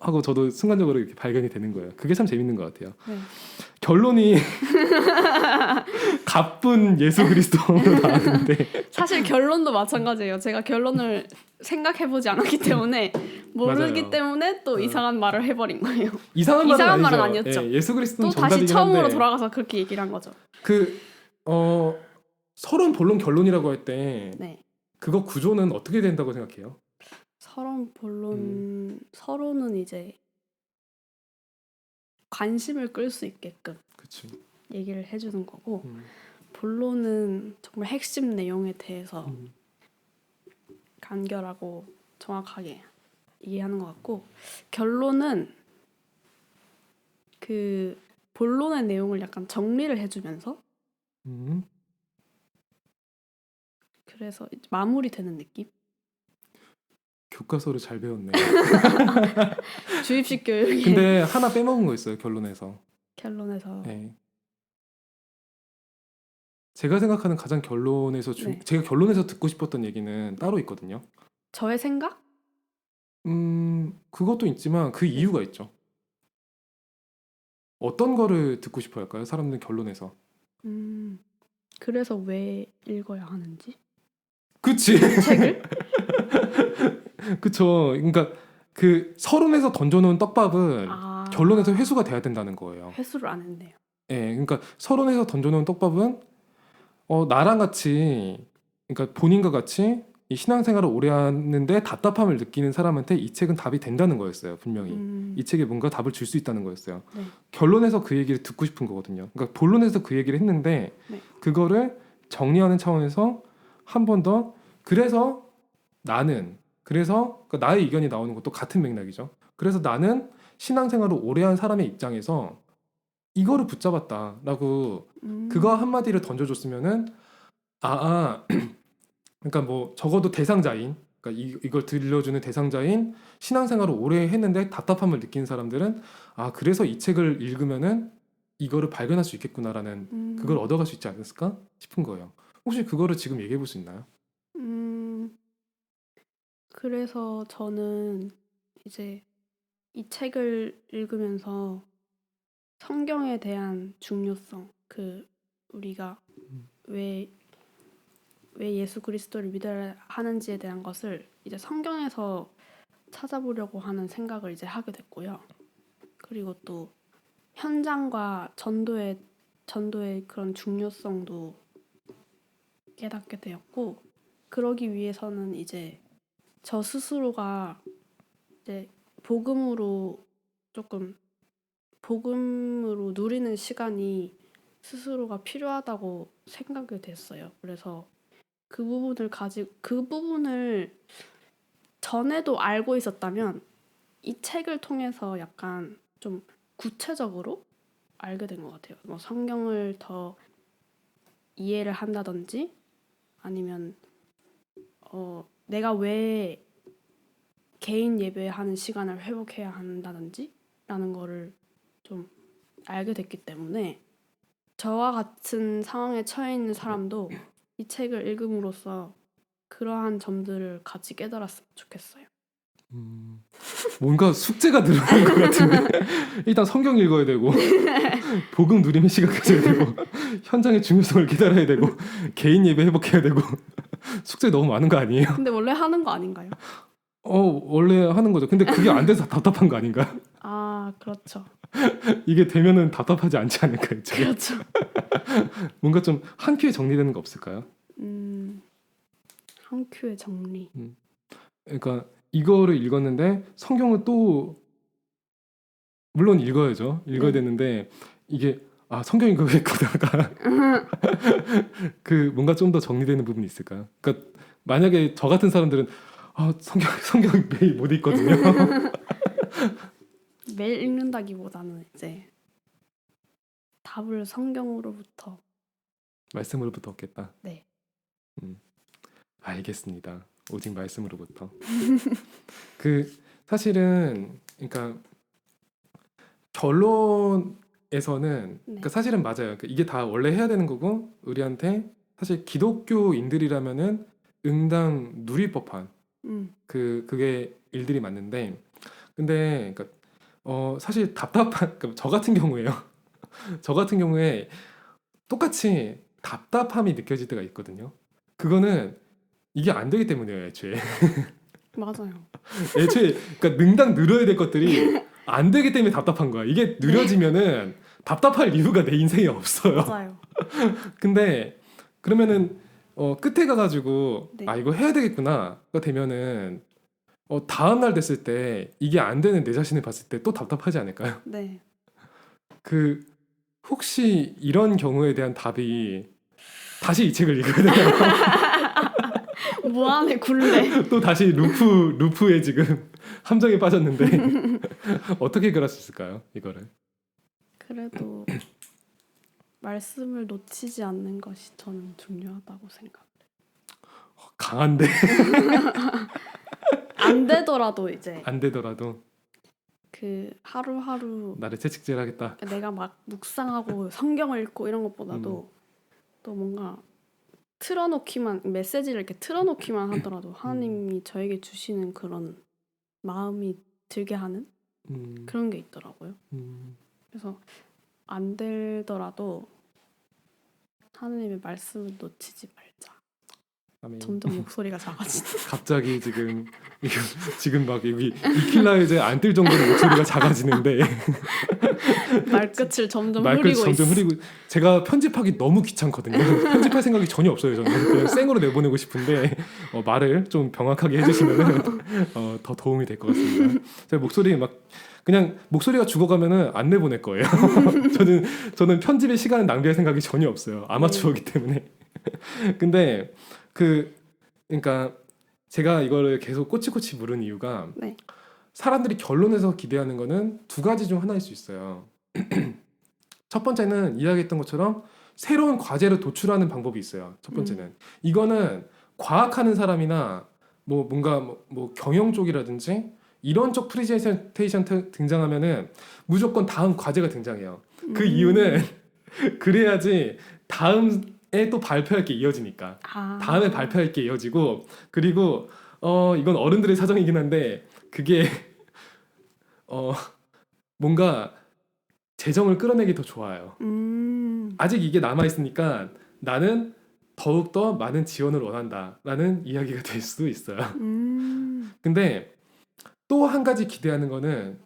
하고 저도 순간적으로 이렇게 발견이 되는 거예요. 그게 참 재밌는 것 같아요. 네. 결론이 가쁜 예수 그리스도로 나왔는데 사실 결론도 마찬가지예요. 제가 결론을 생각해보지 않았기 때문에 모르기 맞아요. 때문에 또 이상한 말을 해버린 거예요. 이상한 이상한 말은 말은 아니죠. 아니었죠. 예수 그리스도는 또 다시 정답이긴 처음으로 한데 돌아가서 그렇게 얘기를 한 거죠. 그 서론 본론 결론이라고 할 때 네. 그거 구조는 어떻게 된다고 생각해요? 서론 본론 서론은 이제 관심을 끌 수 있게끔 그치. 얘기를 해주는 거고 음, 본론은 정말 핵심 내용에 대해서 음, 간결하고 정확하게 얘기하는 것 같고 결론은 그 본론의 내용을 약간 정리를 해주면서 음. 그래서 마무리되는 느낌? 교과서를 잘 배웠네. 주입식 교육의 근데 하나 빼먹은 거 있어요, 결론에서. 결론에서 네. 제가 생각하는 가장 결론에서 네. 제가 결론에서 듣고 싶었던 얘기는 따로 있거든요. 저의 생각? 그것도 있지만 그 이유가 있죠. 어떤 거를 듣고 싶어 할까요? 사람들은 결론에서. 그래서 왜 읽어야 하는지? 그치? 책을? 그쵸. 그러니까 그 서론에서 던져놓은 떡밥은 결론에서 회수가 돼야 된다는 거예요. 회수를 안 했네요. 예, 그러니까 서론에서 던져놓은 떡밥은 나랑 같이 그러니까 본인과 같이 이 신앙생활을 오래 하는데 답답함을 느끼는 사람한테 이 책은 답이 된다는 거였어요. 분명히 이 책에 뭔가 답을 줄 수 있다는 거였어요. 네. 결론에서 그 얘기를 듣고 싶은 거거든요. 그러니까 본론에서 그 얘기를 했는데 네. 그거를 정리하는 차원에서 한 번 더 그래서 그러니까 나의 의견이 나오는 것도 같은 맥락이죠. 그래서 나는 신앙생활을 오래 한 사람의 입장에서 이거를 붙잡았다라고 그거 한마디를 던져줬으면은 그러니까 뭐 적어도 대상자인 그러니까 이걸 들려주는 대상자인 신앙생활을 오래 했는데 답답함을 느끼는 사람들은 그래서 이 책을 읽으면은 이거를 발견할 수 있겠구나라는 그걸 얻어갈 수 있지 않을까 싶은 거예요. 혹시 그거를 지금 얘기해 볼 수 있나요? 그래서 저는 이제 이 책을 읽으면서 성경에 대한 중요성, 우리가 왜 왜 예수 그리스도를 믿어야 하는지에 대한 것을 이제 성경에서 찾아보려고 하는 생각을 이제 하게 됐고요. 그리고 또 현장과 전도의 그런 중요성도 깨닫게 되었고, 그러기 위해서는 이제 저 스스로가 이제 복음으로 누리는 시간이 스스로가 필요하다고 생각이 됐어요. 그래서 그 부분을 전에도 알고 있었다면 이 책을 통해서 약간 좀 구체적으로 알게 된 것 같아요. 뭐 성경을 더 이해를 한다든지 아니면 내가 왜 개인 예배하는 시간을 회복해야 한다든지 라는 거를 좀 알게 됐기 때문에 저와 같은 상황에 처해 있는 사람도 이 책을 읽음으로써 그러한 점들을 같이 깨달았으면 좋겠어요. 뭔가 숙제가 들어간 것 같은데 일단 성경 읽어야 되고 복음 누리는 시간 가져야 되고 현장의 중요성을 깨달아야 되고 개인 예배 회복해야 되고 숙제 너무 많은 거 아니에요? 근데 원래 하는 거 아닌가요? 원래 하는 거죠. 근데 그게 안 돼서 답답한 거 아닌가? 아, 그렇죠. 이게 되면은 답답하지 않지 않을까요? 지금? 그렇죠. 뭔가 좀 한 큐에 정리되는 거 없을까요? 한 큐의 정리. 그러니까 이거를 읽었는데 성경은 또 물론 읽어야죠. 읽어야 네. 되는데 이게 성경 읽어야겠다가 그 뭔가 좀 더 정리되는 부분이 있을까요? 그러니까 만약에 저 같은 사람들은 성경 매일 못 읽거든요. 매일 읽는다기보다는 이제 답을 성경으로부터. 말씀으로부터 얻겠다. 네. 알겠습니다. 오직 말씀으로부터. 그 사실은 그러니까 결론에서는 그러니까 사실은 맞아요. 그러니까 이게 다 원래 해야 되는 거고 우리한테 사실 기독교인들이라면은 응당 누릴 법한 그게 일들이 맞는데 근데 그러니까 사실 답답한 그러니까 저 같은 경우에요. 저 같은 경우에 똑같이 답답함이 느껴질 때가 있거든요. 그거는 이게 안 되기 때문이에요, 애초에. 맞아요. 애초에 그러니까 능당 늘어야 될 것들이 안 되기 때문에 답답한 거야. 이게 느려지면은 답답할 이유가 내 인생에 없어요. 맞아요. 근데 그러면은 끝에 가가지고 네. 이거 해야 되겠구나가 되면은 다음 날 됐을 때 이게 안 되는 내 자신을 봤을 때 또 답답하지 않을까요? 네. 그 혹시 이런 경우에 대한 답이 다시 이 책을 읽어야 되나요? 무한의 굴레. 또 다시 루프에 지금 함정에 빠졌는데 어떻게 그럴 수 있을까요? 이거를 그래도 말씀을 놓치지 않는 것이 저는 중요하다고 생각해요. 강한데 안 되더라도 이제 안 되더라도 그 하루하루 나를 채찍질하겠다. 내가 막 묵상하고 성경을 읽고 이런 것보다도 또 뭔가 메시지를 이렇게 틀어놓기만 하더라도 하나님이 저에게 주시는 그런 마음이 들게 하는 그런 게 있더라고요. 그래서 안 되더라도 하나님의 말씀을 놓치지 말자. 아멘. 점점 목소리가 작아지네. 갑자기 지금 막 여기 이킬라이저에 안 뜰 정도로 목소리가 작아지는데 말끝을 점점 말끝이 흐리고 점점 있어. 흐리고 제가 편집하기 너무 귀찮거든요. 편집할 생각이 전혀 없어요. 저는 그냥 생으로 내보내고 싶은데 말을 좀 병확하게 해주시면 더 도움이 될 것 같습니다. 제 목소리 막 그냥 목소리가 죽어가면은 안 내보낼 거예요. 저는 편집의 시간을 낭비할 생각이 전혀 없어요. 아마추어이기 때문에. 근데 그러니까 제가 이거를 계속 꼬치꼬치 물은 이유가 네. 사람들이 결론에서 기대하는 거는 두 가지 중 하나일 수 있어요. 첫 번째는 이야기했던 것처럼 새로운 과제를 도출하는 방법이 있어요. 첫 번째는 이거는 과학하는 사람이나 뭔가 경영 쪽이라든지 이런 쪽 프레젠테이션 등장하면은 무조건 다음 과제가 등장해요. 그 이유는 그래야지 다음에 또 발표할 게 이어지니까. 다음에 발표할 게 이어지고 그리고 이건 어른들의 사정이긴 한데 그게 뭔가 재정을 끌어내기 더 좋아요. 아직 이게 남아 있으니까 나는 더욱더 많은 지원을 원한다라는 이야기가 될 수도 있어요. 근데 또 한 가지 기대하는 거는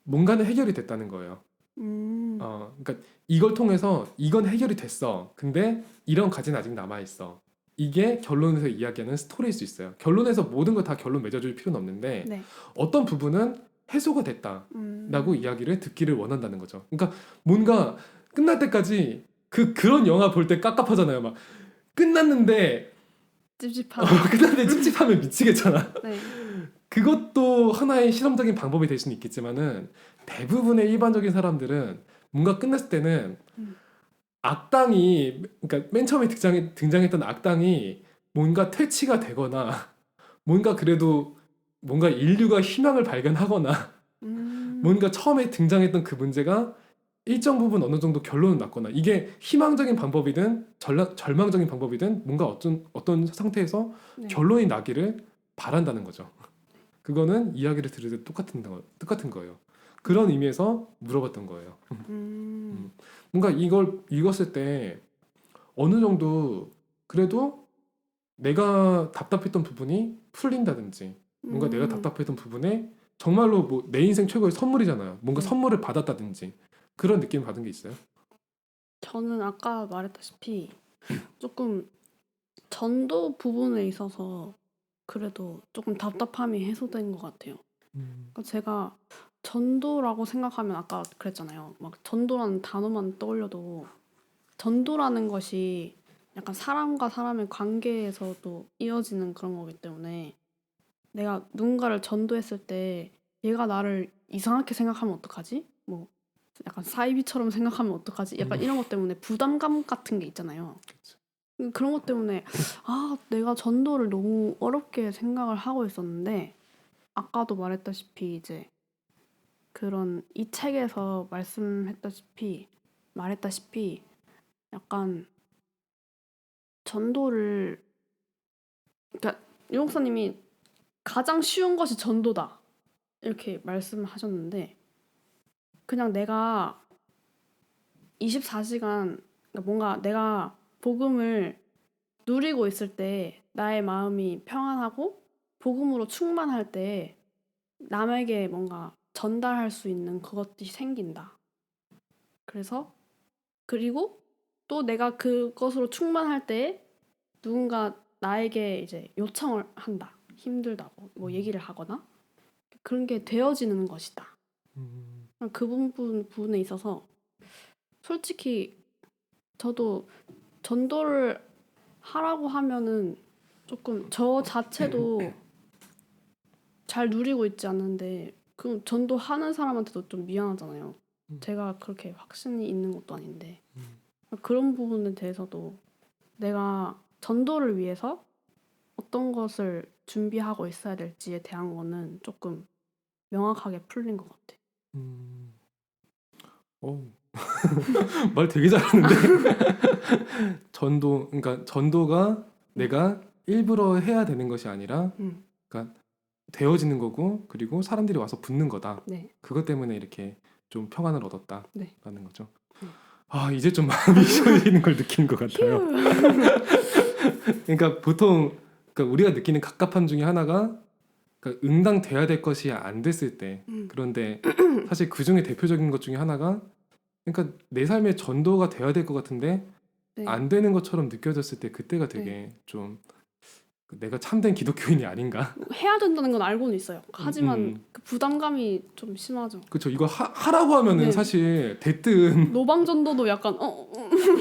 뭔가는 해결이 됐다는 거예요. 그러니까 이걸 통해서 이건 해결이 됐어. 근데 이런 가지는 아직 남아 있어. 이게 결론에서 이야기하는 스토리일 수 있어요. 결론에서 모든 걸 다 결론 맺어줄 필요는 없는데 네. 어떤 부분은 해소가 됐다라고 이야기를 듣기를 원한다는 거죠. 그러니까 뭔가 끝날 때까지 그런 영화 볼 때 깝깝하잖아요. 막 끝났는데 찝찝한. 끝났는데 찝찝하면 미치겠잖아. 네. 그것도 하나의 실험적인 방법이 될 수는 있겠지만은 대부분의 일반적인 사람들은 뭔가 끝났을 때는 악당이 그러니까 맨 처음에 등장했던 악당이 뭔가 퇴치가 되거나 뭔가 그래도 뭔가 인류가 희망을 발견하거나 뭔가 처음에 등장했던 그 문제가 일정 부분 어느 정도 결론은 났거나 이게 희망적인 방법이든 절망적인 방법이든 뭔가 어떤 상태에서 네. 결론이 나기를 바란다는 거죠. 그거는 이야기를 들을 때 똑같은 거예요. 그런 의미에서 물어봤던 거예요. 뭔가 이걸 읽었을 때 어느 정도 그래도 내가 답답했던 부분이 풀린다든지 뭔가 내가 답답했던 부분에 정말로 뭐 내 인생 최고의 선물이잖아요. 뭔가 네. 선물을 받았다든지 그런 느낌 받은 게 있어요? 저는 아까 말했다시피 조금 전도 부분에 있어서 그래도 조금 답답함이 해소된 것 같아요. 그러니까 제가 전도라고 생각하면 아까 그랬잖아요. 막 전도라는 단어만 떠올려도 전도라는 것이 약간 사람과 사람의 관계에서도 이어지는 그런 거기 때문에 내가 누군가를 전도했을 때 얘가 나를 이상하게 생각하면 어떡하지? 뭐 약간 사이비처럼 생각하면 어떡하지? 약간 이런 것 때문에 부담감 같은 게 있잖아요. 그런 것 때문에 내가 전도를 너무 어렵게 생각을 하고 있었는데 아까도 말했다시피 이제 그런 이 책에서 말했다시피 약간 전도를 그러니까 유 목사님이 가장 쉬운 것이 전도다 이렇게 말씀하셨는데 그냥 내가 24시간 그러니까 뭔가 내가 복음을 누리고 있을 때 나의 마음이 평안하고 복음으로 충만할 때 남에게 뭔가 전달할 수 있는 그것들이 생긴다. 그리고 또 내가 그것으로 충만할 때 누군가 나에게 이제 요청을 한다. 힘들다고 뭐 얘기를 하거나 그런 게 되어지는 것이다. 그 부분에 있어서 솔직히 저도 전도를 하라고 하면은 조금 저 자체도 잘 누리고 있지 않는데 그 전도하는 사람한테도 좀 미안하잖아요. 제가 그렇게 확신이 있는 것도 아닌데 그런 부분에 대해서도 내가 전도를 위해서 어떤 것을 준비하고 있어야 될지에 대한 거는 조금 명확하게 풀린 것 같아. 말 되게 잘하는데 그러니까 전도가 내가 일부러 해야 되는 것이 아니라 그러니까 되어지는 거고 그리고 사람들이 와서 붙는 거다. 네. 그것 때문에 이렇게 좀 평안을 얻었다라는 네. 거죠. 이제 좀 마음이 시원해지는 걸 느끼는 것 같아요. 그러니까 보통 그러니까 우리가 느끼는 갑갑함 중에 하나가 그러니까 응당돼야 될 것이 안 됐을 때 그런데 사실 그 중에 대표적인 것 중에 하나가 그러니까 내 삶의 전도가 돼야 될 것 같은데 네. 안 되는 것처럼 느껴졌을 때 그때가 되게 좀 내가 참된 기독교인이 아닌가? 해야 된다는 건 알고는 있어요. 하지만 그 부담감이 좀 심하죠. 그렇죠. 이거 하라고 하면은 네. 사실 됐든 노방전도도 약간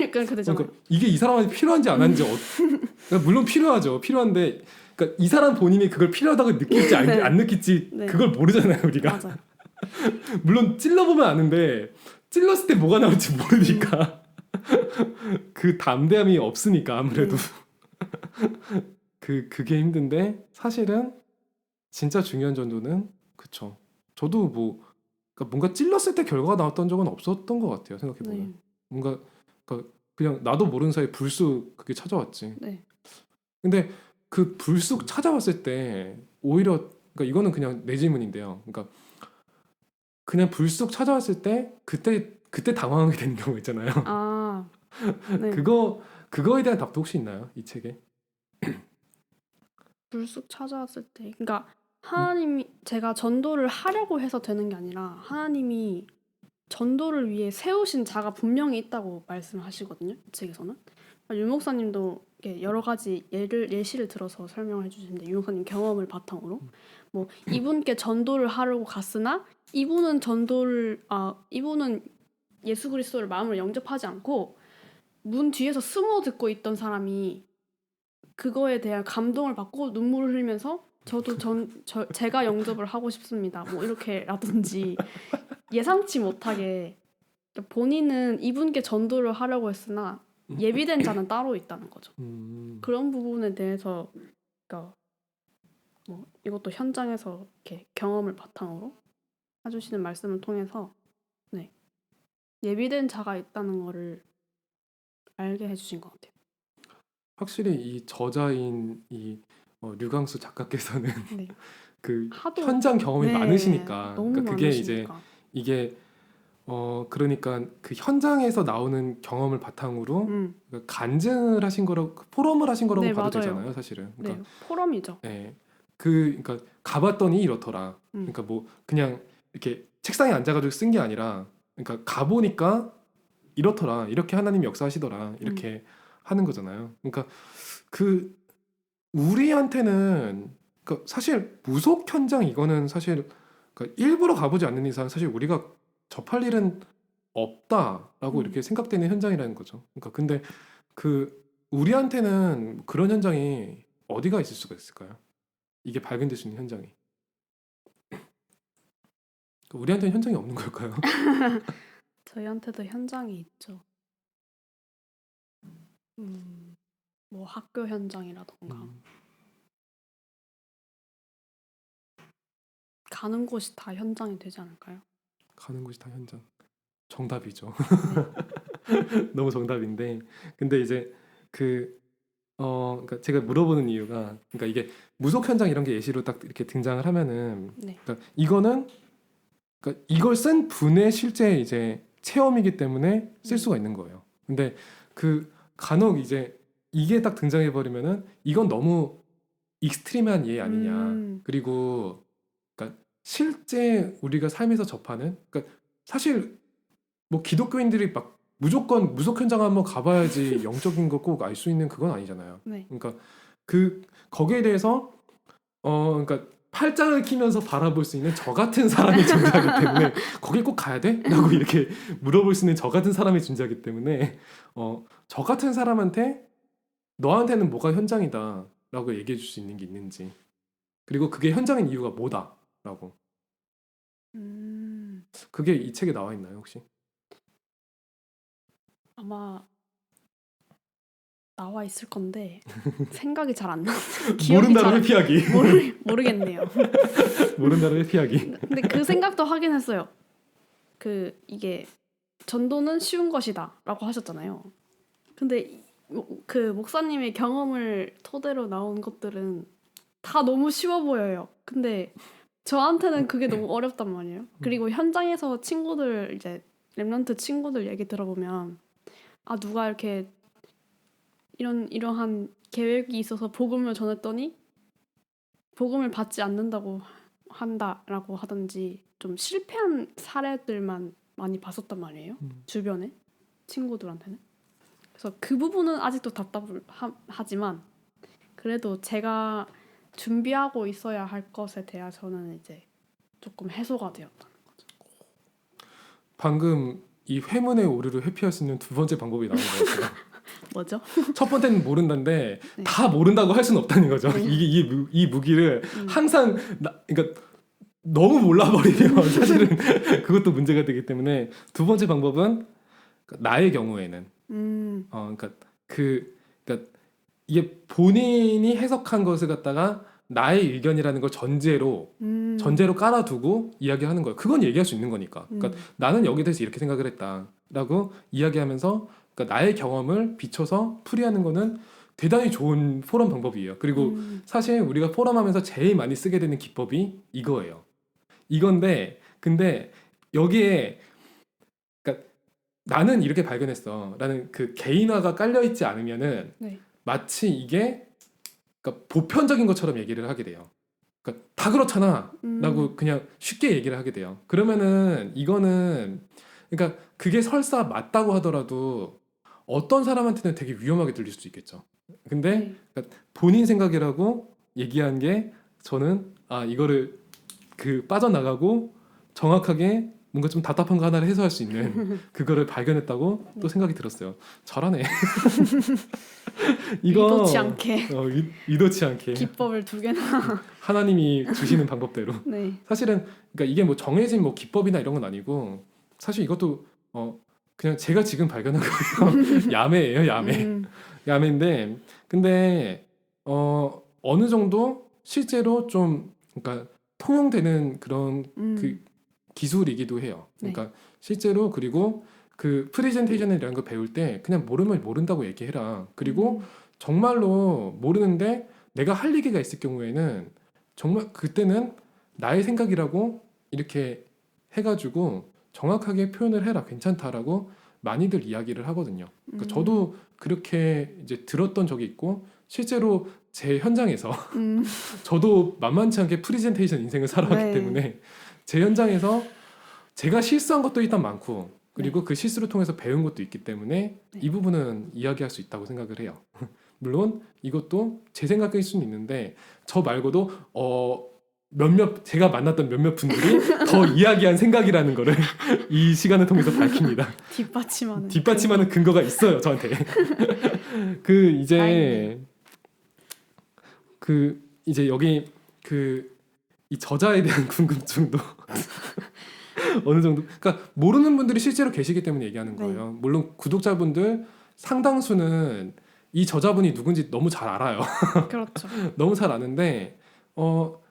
약간 그러잖아요. 그러니까 이게 이 사람한테 필요한지 안 하는지 그러니까 물론 필요하죠. 필요한데 그러니까 이 사람 본인이 그걸 필요하다고 느낄지 네. 안 느낄지 네. 그걸 모르잖아요 우리가. 맞아요. 물론 찔러보면 아는데 찔렀을 때 뭐가 나올지 모르니까 그 담대함이 없으니까 아무래도 그게 힘든데 사실은 진짜 중요한 전도는 그쵸. 저도 그러니까 뭔가 찔렀을 때 결과가 나왔던 적은 없었던 것 같아요. 생각해보면 네. 뭔가 그러니까 그냥 나도 모르는 사이에 불쑥 그게 찾아왔지. 네. 근데 그 불쑥 찾아왔을 때 오히려 그러니까 이거는 그냥 내 질문인데요. 그러니까 그냥 불쑥 찾아왔을 때 그때 당황하게 되는 경우 있잖아요. 네. 그거에 대한 답도 혹시 있나요? 이 책에? 불쑥 찾아왔을 때, 그러니까 하나님이 제가 전도를 하려고 해서 되는 게 아니라 하나님이 전도를 위해 세우신 자가 분명히 있다고 말씀하시거든요. 이 책에서는. 유 목사님도 이렇게 여러 가지 예시를 들어서 설명을 해주시는데 유 목사님 경험을 바탕으로 뭐 이분께 전도를 하려고 갔으나 이분은 예수 그리스도를 마음으로 영접하지 않고 문 뒤에서 숨어 듣고 있던 사람이 그거에 대한 감동을 받고 눈물을 흘리면서 저도 제가 영접을 하고 싶습니다. 뭐 이렇게라든지 예상치 못하게 본인은 이분께 전도를 하려고 했으나 예비된 자는 따로 있다는 거죠. 그런 부분에 대해서 그러니까 뭐 이것도 현장에서 이렇게 경험을 바탕으로 해주시는 말씀을 통해서 네, 예비된 자가 있다는 거를 알게 해주신 것 같아요. 확실히 이 저자인 이 류광수 작가께서는 네. 그 하도 현장 경험이 네, 많으시니까 너무 그러니까 그게 이제 많으시니까. 이게 그러니까 그 현장에서 나오는 경험을 바탕으로 그러니까 간증을 하신 거라고 포럼을 하신 거라고 네, 봐도 맞아요. 되잖아요, 사실은. 네, 그러니까 포럼이죠. 그러니까 가봤더니 이렇더라. 그러니까 뭐 그냥 이렇게 책상에 앉아가지고 쓴 게 아니라 그러니까 가보니까 이렇더라. 이렇게 하나님이 역사하시더라. 이렇게 하는 거잖아요. 그러니까 그 우리한테는 그러니까 사실 무속 현장 이거는 사실 그러니까 일부러 가보지 않는 이상 사실 우리가 접할 일은 없다라고 이렇게 생각되는 현장이라는 거죠. 그러니까 근데 그 우리한테는 그런 현장이 어디가 있을 수가 있을까요? 이게 발견될 수 있는 현장이. 우리한테는 현장이 없는 걸까요? 저희한테도 현장이 있죠. 뭐 학교 현장이라던가 가는 곳이 다 현장이 되지 않을까요? 가는 곳이 다 현장. 정답이죠. 너무 정답인데 근데 이제 그러니까 제가 물어보는 이유가 그러니까 이게 무속 현장 이런 게 예시로 딱 이렇게 등장을 하면은 네. 그러니까 이거는 그러니까 이걸 쓴 분의 실제 이제 체험이기 때문에 쓸 수가 있는 거예요. 근데 그 간혹 이제 이게 딱 등장해 버리면은 이건 너무 익스트림한 예 아니냐. 그리고 그러니까 실제 우리가 삶에서 접하는 그러니까 사실 뭐 기독교인들이 막 무조건 무속 현장 한번 가봐야지 영적인 거 꼭 알 수 있는 그건 아니잖아요. 네. 그러니까 거기에 대해서 그러니까 팔짱을 끼면서 바라볼 수 있는 저 같은 사람이 존재하기 때문에 거기 꼭 가야 돼? 라고 이렇게 물어볼 수 있는 저 같은 사람이 존재하기 때문에 저 같은 사람한테 너한테는 뭐가 현장이다 라고 얘기해 줄 수 있는 게 있는지 그리고 그게 현장인 이유가 뭐다 라고 그게 이 책에 나와 있나요 혹시? 아마 나와 있을 건데 생각이 잘 안 나. 모른다로 회피하기. 모르겠네요. 모른다로 회피하기. 근데 그 생각도 하긴 했어요. 이게 전도는 쉬운 것이다라고 하셨잖아요. 근데 그 목사님의 경험을 토대로 나온 것들은 다 너무 쉬워 보여요. 근데 저한테는 그게 너무 어렵단 말이에요. 그리고 현장에서 친구들 이제 렘넌트 친구들 얘기 들어보면 누가 이렇게 이러한 계획이 있어서 복음을 전했더니 복음을 받지 않는다고 한다라고 하든지 좀 실패한 사례들만 많이 봤었단 말이에요. 주변에 친구들한테는. 그래서 그 부분은 아직도 답답을 하지만 그래도 제가 준비하고 있어야 할 것에 대해서는 이제 조금 해소가 되었다는 거죠. 방금 이 회문의 오류를 회피할 수 있는 두 번째 방법이 나온 것 같아요. 뭐죠? 첫 번째는 모른다인데 네. 다 모른다고 할 수는 없다는 거죠. 네. 이 무기를 항상 그러니까 너무 몰라버리면 사실은 그것도 문제가 되기 때문에 두 번째 방법은 나의 경우에는 그러니까 그러니까 이게 본인이 해석한 것을 갖다가 나의 의견이라는 걸 전제로 깔아두고 이야기하는 거예요. 그건 얘기할 수 있는 거니까. 그러니까 나는 여기에 대해서 이렇게 생각을 했다라고 이야기하면서 그러니까 나의 경험을 비춰서 풀이하는 거는 대단히 좋은 포럼 방법이에요. 그리고 사실 우리가 포럼하면서 제일 많이 쓰게 되는 기법이 이거예요. 이건데 근데 여기에 그러니까 나는 이렇게 발견했어 라는 그 개인화가 깔려있지 않으면은 네. 마치 이게 그러니까 보편적인 것처럼 얘기를 하게 돼요. 그러니까 다 그렇잖아 라고 그냥 쉽게 얘기를 하게 돼요. 그러면은 이거는 그러니까 그게 설사 맞다고 하더라도 어떤 사람한테는 되게 위험하게 들릴 수 있겠죠. 근데 네. 본인 생각이라고 얘기한 게 저는 이거를 그 빠져나가고 정확하게 뭔가 좀 답답한 거 하나를 해소할 수 있는 그거를 발견했다고 또 네. 생각이 들었어요. 잘하네. 이거 의도치 않게 의도치 않게 기법을 두 개나. 하나님이 주시는 방법대로. 네. 사실은 그러니까 이게 뭐 정해진 뭐 기법이나 이런 건 아니고 사실 이것도 그냥 제가 지금 발견한 거예요. 야매예요, 야매. 야매인데 근데 어느 정도 실제로 좀 그러니까 통용되는 그런 그 기술이기도 해요. 그러니까 실제로 그리고 그 프레젠테이션이라는 거 배울 때 그냥 모르면 모른다고 얘기해라. 그리고 정말로 모르는데 내가 할 얘기가 있을 경우에는 정말 그때는 나의 생각이라고 이렇게 해가지고 정확하게 표현을 해라. 괜찮다라고 많이들 이야기를 하거든요. 그러니까 저도 그렇게 이제 들었던 적이 있고 실제로 제 현장에서 저도 만만치 않게 프레젠테이션 인생을 살아왔기 네. 때문에 제 현장에서 제가 실수한 것도 일단 많고 그리고 네. 그 실수를 통해서 배운 것도 있기 때문에 네. 이 부분은 이야기할 수 있다고 생각을 해요. 물론 이것도 제 생각일 수는 있는데 저 말고도 몇몇 제가 만났던 몇몇 분들이 더 이야기한 생각이라는 거를 이 시간을 통해서 밝힙니다. 뒷받침하는 근거가 있어요 저한테. 그 이제 다행이네요. 그 이제 여기 그 이 저자에 대한 궁금증도 어느 정도 그러니까 모르는 분들이 실제로 계시기 때문에 얘기하는 네. 거예요. 물론 구독자분들 상당수는 이 저자분이 누군지 너무 잘 알아요. 그렇죠. 너무 잘 아는데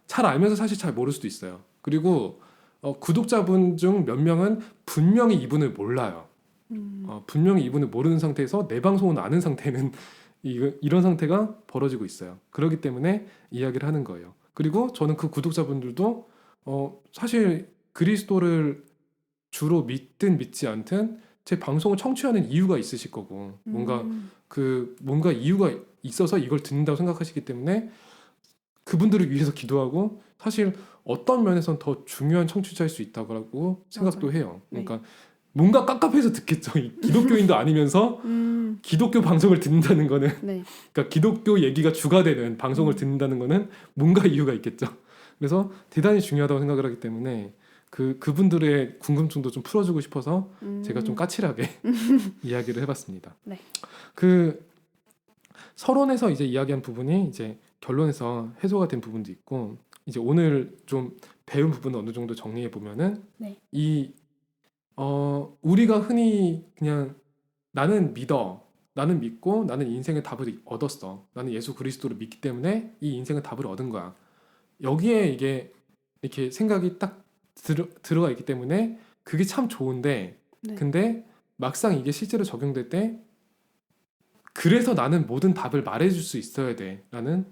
잘 알면서 사실 잘 모를 수도 있어요. 그리고 구독자분 중 몇 명은 분명히 이분을 몰라요. 분명히 이분을 모르는 상태에서 내 방송은 아는 상태는 이런 상태가 벌어지고 있어요. 그렇기 때문에 이야기를 하는 거예요. 그리고 저는 그 구독자분들도 사실 그리스도를 주로 믿든 믿지 않든 제 방송을 청취하는 이유가 있으실 거고 뭔가 이유가 있어서 이걸 듣는다고 생각하시기 때문에 그분들을 위해서 기도하고 사실 어떤 면에선 더 중요한 청취자일 수 있다고 생각도 맞아요. 해요. 네. 그러니까 뭔가 깝깝해서 듣겠죠. 이 기독교인도 아니면서 기독교 방송을 듣는다는 거는 네. 그러니까 기독교 얘기가 주가 되는 방송을 듣는다는 거는 뭔가 이유가 있겠죠. 그래서 대단히 중요하다고 생각을 하기 때문에 그분들의 궁금증도 좀 풀어주고 싶어서 제가 좀 까칠하게 이야기를 해봤습니다. 네. 그 서론에서 이제 이야기한 부분이 이제 결론에서 해소가 된 부분도 있고 이제 오늘 좀 배운 부분을 어느 정도 정리해 보면은 네. 우리가 흔히 그냥 나는 믿고 나는 인생의 답을 얻었어. 나는 예수 그리스도를 믿기 때문에 이 인생의 답을 얻은 거야. 여기에 이게 이렇게 생각이 딱 들어가 있기 때문에 그게 참 좋은데 네. 근데 막상 이게 실제로 적용될 때 그래서 나는 모든 답을 말해줄 수 있어야 돼 라는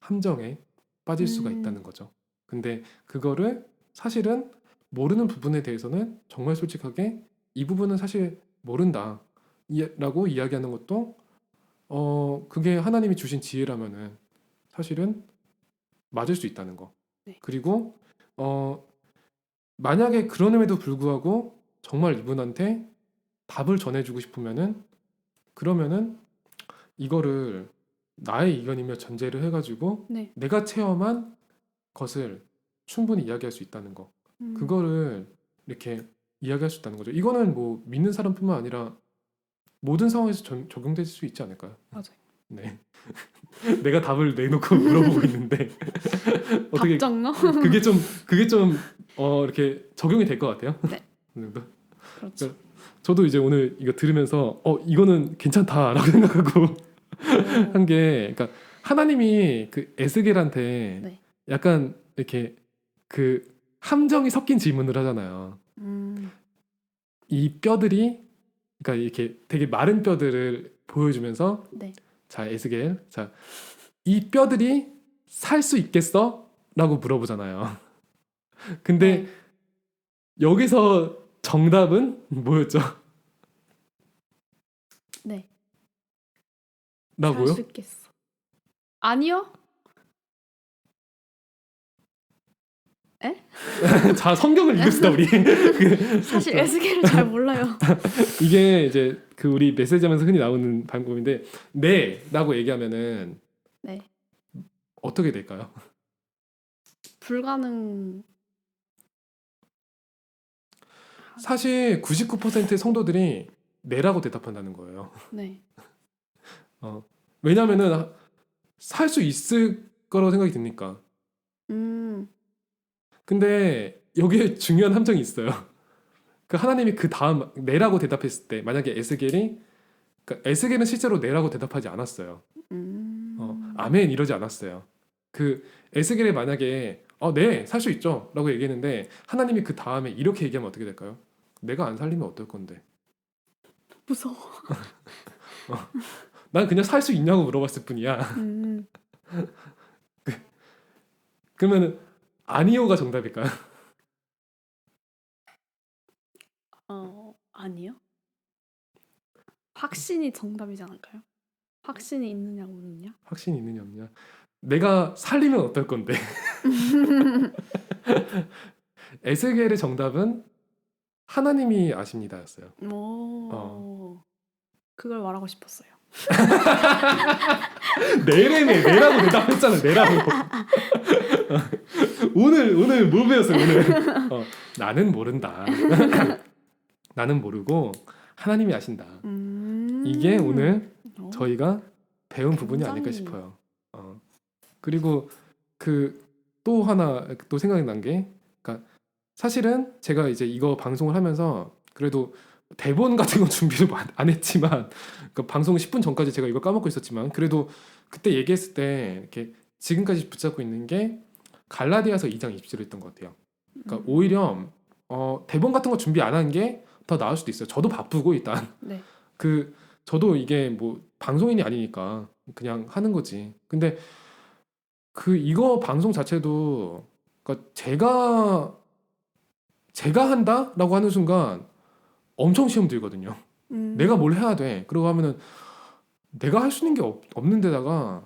함정에 빠질 수가 있다는 거죠. 근데 그거를 사실은 모르는 부분에 대해서는 정말 솔직하게 이 부분은 사실 모른다 라고 이야기하는 것도 그게 하나님이 주신 지혜라면은 사실은 맞을 수 있다는 거. 네. 그리고 만약에 그럼에도 불구하고 정말 이분한테 답을 전해주고 싶으면은 그러면은 이거를 나의 의견이며 전제를 해가지고 네. 내가 체험한 것을 충분히 이야기할 수 있다는 거. 그거를 이렇게 이야기할 수 있다는 거죠. 이거는 뭐 믿는 사람뿐만 아니라 모든 상황에서 적용될 수 있지 않을까요? 맞아요. 네. 내가 답을 내놓고 물어보고 있는데 어떻게 답정너? 그게 좀 이렇게 적용이 될 것 같아요. 네. 어느 정도? 그렇죠. 저도 이제 오늘 이거 들으면서 이거는 괜찮다라고 생각하고 한 게 그러니까 하나님이 그 에스겔한테 네. 약간 이렇게 그 함정이 섞인 질문을 하잖아요. 이 뼈들이 그러니까 이렇게 되게 마른 뼈들을 보여주면서 네. 자 에스겔 자 이 뼈들이 살 수 있겠어? 라고 물어보잖아요. 근데 네. 여기서 정답은 뭐였죠? 라고요? 수 있겠어. 아니요? 에? 자, 성경을 읽읍시다 우리. 사실 에스겔을 잘 몰라요. 이게 이제 그 우리 메시지하면서 흔히 나오는 방법인데 네라고 얘기하면은 네. 어떻게 될까요? 불가능. 사실 99%의 성도들이 네라고 대답한다는 거예요. 네. 왜냐면은 살 수 있을 거라고 생각이 드니까. 음. 근데 여기에 중요한 함정이 있어요. 그 하나님이 그 다음 네라고 대답했을 때 만약에 에스겔이 그러니까 에스겔은 실제로 네라고 대답하지 않았어요. 아멘 이러지 않았어요. 그 에스겔이 만약에 네, 살 수 있죠 라고 얘기했는데 하나님이 그 다음에 이렇게 얘기하면 어떻게 될까요? 내가 안 살리면 어떨 건데? 무서워. 난 그냥 살 수 있냐고 물어봤을 뿐이야. 음. 그러면 아니요가 정답일까요? 아니요. 확신이 정답이지 않을까요? 확신이 있느냐고 묻냐? 확신이 있느냐 없느냐. 내가 살리면 어떨 건데? 에스겔의 정답은 하나님이 아십니다였어요. 오. 그걸 말하고 싶었어요. 네래네 네라고 대답했잖아 네라고. 오늘 뭘 배웠어요 오늘? 나는 모른다. 나는 모르고 하나님이 아신다. 이게 오늘 오. 저희가 배운 부분이 아닐까 굉장히- 싶어요. 그리고 그 또 하나 또 생각이 난 게, 그러니까 사실은 제가 이제 이거 방송을 하면서 그래도 대본 같은 건 준비를 안 했지만, 그러니까 방송 10분 전까지 제가 이거 까먹고 있었지만 그래도 그때 얘기했을 때 이렇게 지금까지 붙잡고 있는 게 갈라디아서 2장 20절이었던 것 같아요. 그러니까 오히려 대본 같은 거 준비 안 한 게 더 나을 수도 있어요. 저도 바쁘고 일단 네. 저도 이게 뭐 방송인이 아니니까 그냥 하는 거지. 근데 이거 방송 자체도 그러니까 제가 한다라고 하는 순간 엄청 시험 들거든요. 내가 뭘 해야 돼. 그러고 하면은 내가 할 수 있는 게 없는 데다가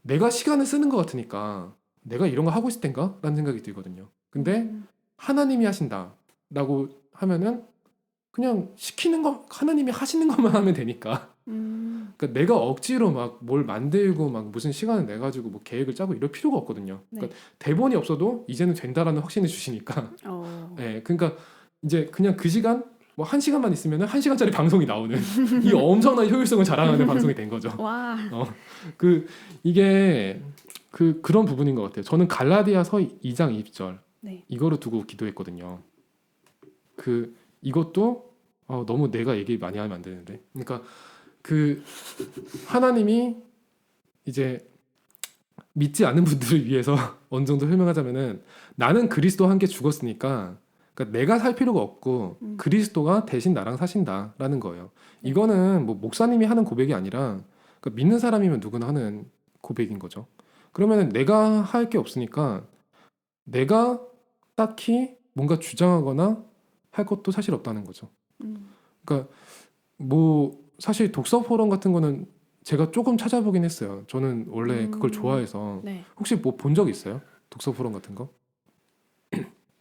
내가 시간을 쓰는 것 같으니까 내가 이런 거 하고 있을 땐가? 라는 생각이 들거든요. 근데 하나님이 하신다라고 하면은 그냥 시키는 거 하나님이 하시는 것만 하면 되니까. 그러니까 내가 억지로 막 뭘 만들고 막 무슨 시간을 내 가지고 뭐 계획을 짜고 이럴 필요가 없거든요. 그러니까 대본이 없어도 이제는 된다라는 확신을 주시니까. 예, 그러니까 이제 그냥 그 시간 뭐 1시간만 있으면은 1시간짜리 방송이 나오는 이 엄청난 효율성을 자랑하는 방송이 된 거죠. 와. 이게 그런 부분인 것 같아요. 저는 갈라디아서 2장 20절 네. 이거를 두고 기도했거든요. 이것도 너무 내가 얘기 많이 하면 안 되는데, 그러니까 하나님이 이제 믿지 않는 분들을 위해서 어느 정도 설명하자면은 나는 그리스도와 함께 죽었으니까, 그러니까 내가 살 필요가 없고 그리스도가 대신 나랑 사신다라는 거예요. 네. 이거는 뭐 목사님이 하는 고백이 아니라 그러니까 믿는 사람이면 누구나 하는 고백인 거죠. 그러면은 내가 할 게 없으니까 내가 딱히 뭔가 주장하거나 할 것도 사실 없다는 거죠. 그러니까 뭐 사실 독서 포럼 같은 거는 제가 조금 찾아보긴 했어요. 저는 원래 그걸 좋아해서. 네. 혹시 뭐 본 적 있어요? 독서 포럼 같은 거?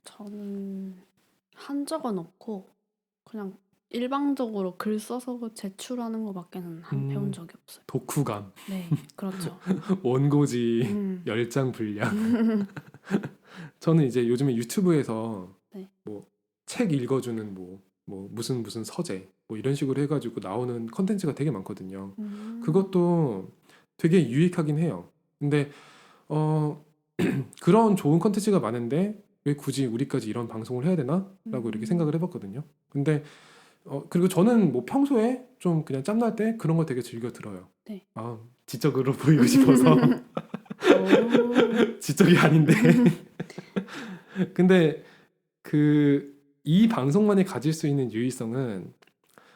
저는 한 적은 없고 그냥 일방적으로 글 써서 제출하는 거밖에는 배운 적이 없어요. 독후감, 네, 그렇죠. 원고지 10장 분량. 저는 이제 요즘에 유튜브에서 네. 뭐 책 읽어주는 뭐 무슨 서재 뭐 이런 식으로 해가지고 나오는 컨텐츠가 되게 많거든요. 그것도 되게 유익하긴 해요. 근데 그런 좋은 컨텐츠가 많은데 왜 굳이 우리까지 이런 방송을 해야 되나? 라고 이렇게 생각을 해봤거든요. 근데 그리고 저는 뭐 평소에 좀 그냥 짬날 때 그런 거 되게 즐겨 들어요. 네. 지적으로 보이고 싶어서. 오. 지적이 아닌데. 근데 이 방송만이 가질 수 있는 유의성은,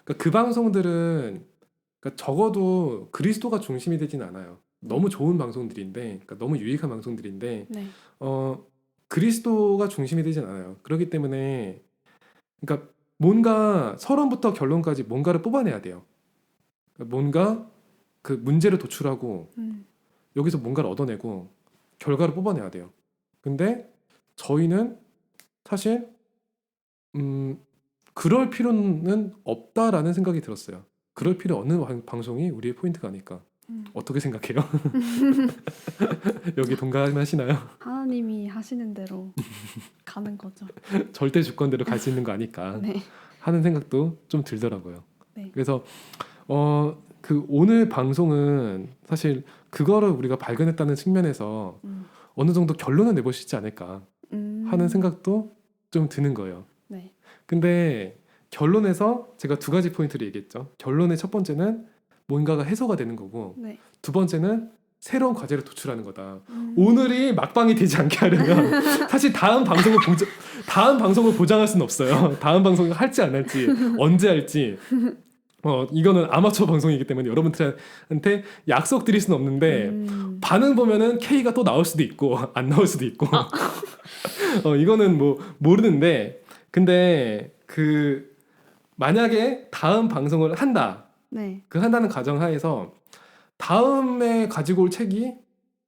그러니까 그 방송들은 그러니까 적어도 그리스도가 중심이 되진 않아요. 너무 좋은 방송들인데, 그러니까 너무 유익한 방송들인데, 네. 그리스도가 중심이 되진 않아요. 그렇기 때문에, 그러니까 뭔가 서론부터 결론까지 뭔가를 뽑아내야 돼요. 그러니까 뭔가 그 문제를 도출하고 음. 여기서 뭔가를 얻어내고 결과를 뽑아내야 돼요. 근데 저희는 사실 그럴 필요는 없다라는 생각이 들었어요. 그럴 필요 없는 방송이 우리의 포인트가 아닐까. 음. 어떻게 생각해요? 여기 동감하시나요? 하나님이 하시는 대로 가는 거죠. 절대 주권대로 갈 수 있는 거 아닐까 네. 하는 생각도 좀 들더라고요. 네. 그래서 그 오늘 방송은 사실 그거를 우리가 발견했다는 측면에서 어느 정도 결론을 내볼 수 있지 않을까 하는 생각도 좀 드는 거예요. 네. 근데 결론에서 제가 두 가지 포인트를 얘기했죠. 결론의 첫 번째는 뭔가가 해소가 되는 거고 네. 두 번째는 새로운 과제를 도출하는 거다. 오늘이 막방이 되지 않게 하려면 사실 다음 방송을 보장할 수는 없어요. 다음 방송을 할지 안 할지 언제 할지 이거는 아마추어 방송이기 때문에 여러분들한테 약속 드릴 수는 없는데 반응 보면은 K가 또 나올 수도 있고 안 나올 수도 있고 이거는 뭐 모르는데 근데 그 만약에 다음 방송을 한다. 네. 그 한다는 가정하에서 다음에 가지고 올 책이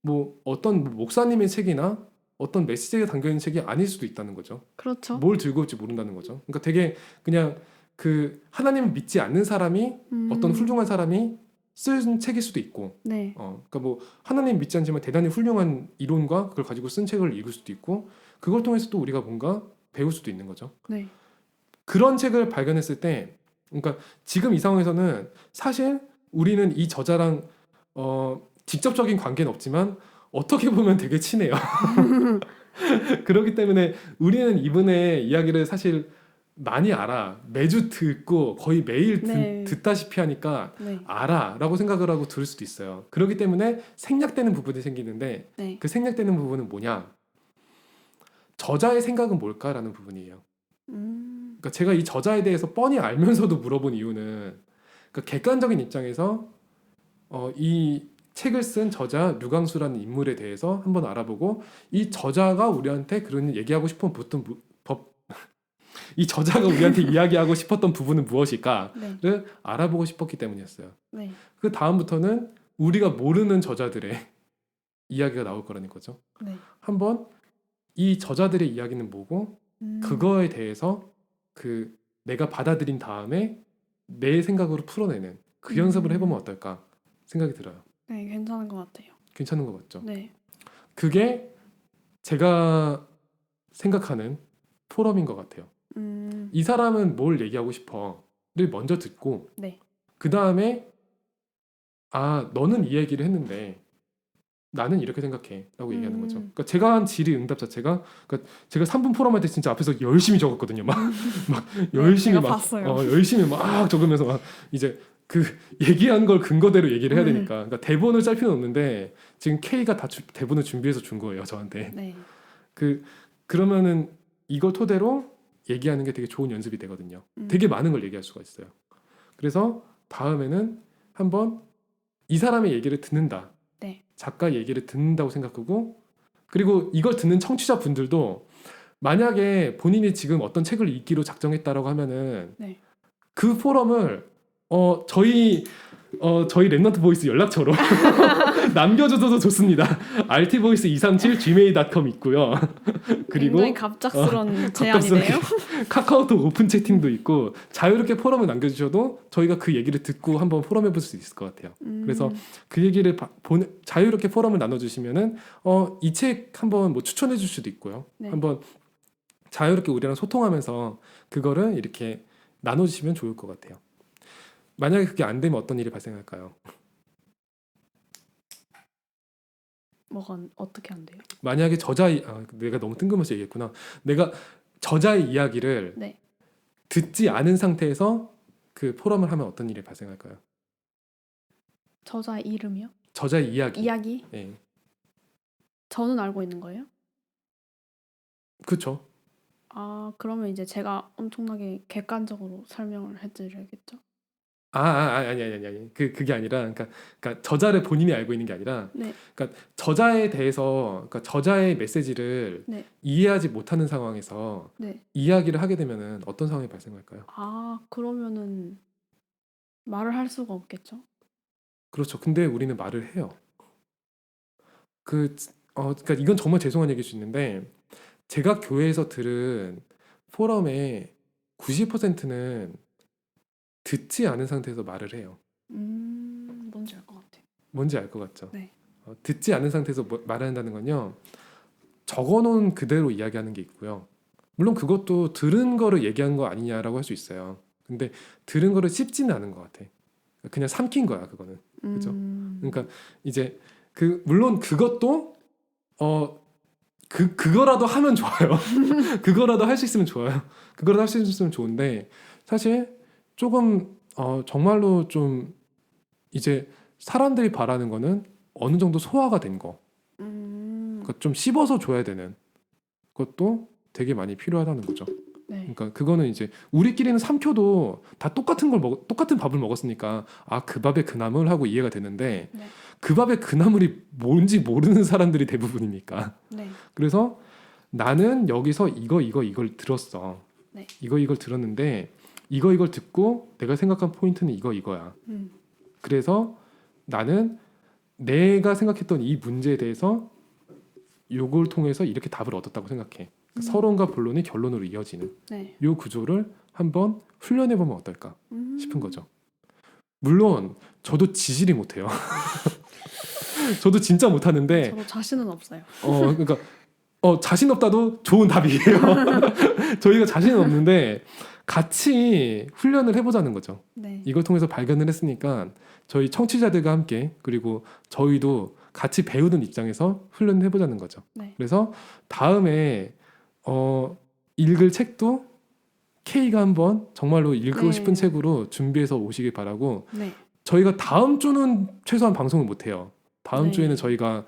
뭐 어떤 목사님의 책이나 어떤 메시지가 담겨있는 책이 아닐 수도 있다는 거죠. 그렇죠. 뭘 들고 올지 모른다는 거죠. 그러니까 되게 그냥 그 하나님을 믿지 않는 사람이 어떤 훌륭한 사람이 쓴 책일 수도 있고 네. 그러니까 뭐 하나님 믿지 않지만 대단히 훌륭한 이론과 그걸 가지고 쓴 책을 읽을 수도 있고 그걸 통해서 또 우리가 뭔가 배울 수도 있는 거죠. 네. 그런 책을 발견했을 때 그러니까 지금 이 상황에서는 사실 우리는 이 저자랑 직접적인 관계는 없지만 어떻게 보면 되게 친해요. 그렇기 때문에 우리는 이분의 이야기를 사실 많이 알아. 매주 듣고 거의 매일 네. 듣다시피 하니까 네. 알아라고 생각을 하고 들을 수도 있어요. 그렇기 때문에 생략되는 부분이 생기는데 네. 그 생략되는 부분은 뭐냐? 저자의 생각은 뭘까라는 부분이에요. 그러니까 제가 이 저자에 대해서 뻔히 알면서도 물어본 이유는 그러니까 객관적인 입장에서 이 책을 쓴 저자 류광수라는 인물에 대해서 한번 알아보고 이 저자가 우리한테 그런 얘기하고 싶은 이 저자가 우리한테 이야기하고 싶었던 부분은 무엇일까를 네. 알아보고 싶었기 때문이었어요. 네. 그 다음부터는 우리가 모르는 저자들의 이야기가 나올 거라는 거죠. 네. 한번 이 저자들의 이야기는 뭐고 그거에 대해서 그 내가 받아들인 다음에 내 생각으로 풀어내는 그 연습을 해보면 어떨까 생각이 들어요. 네, 괜찮은 것 같아요. 괜찮은 거 맞죠? 네. 그게 제가 생각하는 포럼인 것 같아요. 이 사람은 뭘 얘기하고 싶어를 먼저 듣고 네. 그 다음에 너는 이 얘기를 했는데 나는 이렇게 생각해 라고 얘기하는 거죠. 그러니까 제가 한 질의응답 자체가 그러니까 제가 3분 포럼할 때 진짜 앞에서 열심히 적었거든요. 막 열심히 제가 막 봤어요. 열심히 막 적으면서 막 이제 그 얘기한 걸 근거대로 얘기를 해야 되니까 그러니까 대본을 짤 필요는 없는데 지금 K가 다 대본을 준비해서 준 거예요 저한테. 네. 그러면은 이걸 토대로 얘기하는 게 되게 좋은 연습이 되거든요. 되게 많은 걸 얘기할 수가 있어요. 그래서 다음에는 한번 이 사람의 얘기를 듣는다. 네. 작가 얘기를 듣는다고 생각하고 그리고 이걸 듣는 청취자분들도 만약에 본인이 지금 어떤 책을 읽기로 작정했다라고 하면은 네. 그 포럼을 저희 랩넌트 보이스 연락처로 남겨줘도 좋습니다. rtvoice237gmail.com 있고요. 그리고 굉장히 갑작스러운 제안이네요. 카카오톡 오픈 채팅도 있고 자유롭게 포럼을 남겨주셔도 저희가 그 얘기를 듣고 한번 포럼해 볼 수 있을 것 같아요. 그래서 그 얘기를 자유롭게 포럼을 나눠주시면은 이 책 한번 뭐 추천해 줄 수도 있고요. 네. 한번 자유롭게 우리랑 소통하면서 그거를 이렇게 나눠주시면 좋을 것 같아요. 만약에 그게 안 되면 어떤 일이 발생할까요? 뭐가 어떻게 안 돼요? 만약에 내가 너무 뜬금없이 얘기했구나. 내가 저자의 이야기를 네. 듣지 않은 상태에서 그 포럼을 하면 어떤 일이 발생할까요? 저자의 이름이요? 저자의 이야기. 이야기? 예. 저는 알고 있는 거예요? 그렇죠. 그러면 이제 제가 엄청나게 객관적으로 설명을 해드려야겠죠? 아니. 그게 아니라, 그러니까 저자를 본인이 알고 있는 게 아니라, 네. 그러니까 저자에 대해서, 그러니까 저자의 메시지를 네. 이해하지 못하는 상황에서 네. 이야기를 하게 되면은 어떤 상황이 발생할까요? 그러면은 말을 할 수가 없겠죠? 그렇죠. 근데 우리는 말을 해요. 그러니까 이건 정말 죄송한 얘기일 수 있는데 제가 교회에서 들은 포럼의 90%는 듣지 않은 상태에서 말을 해요. 뭔지 알 것 같아. 뭔지 알 것 같죠? 네. 듣지 않은 상태에서 말을 한다는 건요. 적어놓은 그대로 이야기하는 게 있고요. 물론 그것도 들은 거를 얘기한 거 아니냐라고 할 수 있어요. 근데 들은 거를 씹지는 않은 것 같아. 그냥 삼킨 거야 그거는. 그죠? 그러니까 이제 물론 그것도 그거라도 하면 좋아요. 그거라도 할 수 있으면 좋아요. 그거라도 할 수 있으면 좋은데 사실 조금 정말로 좀 이제 사람들이 바라는 거는 어느 정도 소화가 된 거. 그러니까 좀 씹어서 줘야 되는 것도 되게 많이 필요하다는 거죠. 네. 그러니까 그거는 이제 우리끼리는 삼켜도 다 똑같은 밥을 먹었으니까 아, 그 밥에 그 나물 하고 이해가 되는데 네. 그 밥에 그 나물이 뭔지 모르는 사람들이 대부분이니까. 네. 그래서 나는 여기서 이걸 들었어. 네. 이걸 들었는데 이걸 듣고 내가 생각한 포인트는 이거야. 그래서 나는 내가 생각했던 이 문제에 대해서 요걸 통해서 이렇게 답을 얻었다고 생각해. 서론과 본론이 결론으로 이어지는 네. 요 구조를 한번 훈련해 보면 어떨까 싶은 거죠. 물론 저도 지질이 못해요. 저도 진짜 못하는데 저도 자신은 없어요. 그러니까 자신 없다도 좋은 답이에요. 저희가 자신은 없는데 같이 훈련을 해보자는 거죠. 네. 이걸 통해서 발견을 했으니까 저희 청취자들과 함께 그리고 저희도 같이 배우는 입장에서 훈련을 해보자는 거죠. 네. 그래서 다음에 읽을 책도 K가 한번 정말로 읽고 네. 싶은 책으로 준비해서 오시길 바라고. 네. 저희가 다음 주는 최소한 방송을 못 해요. 다음 네. 주에는 저희가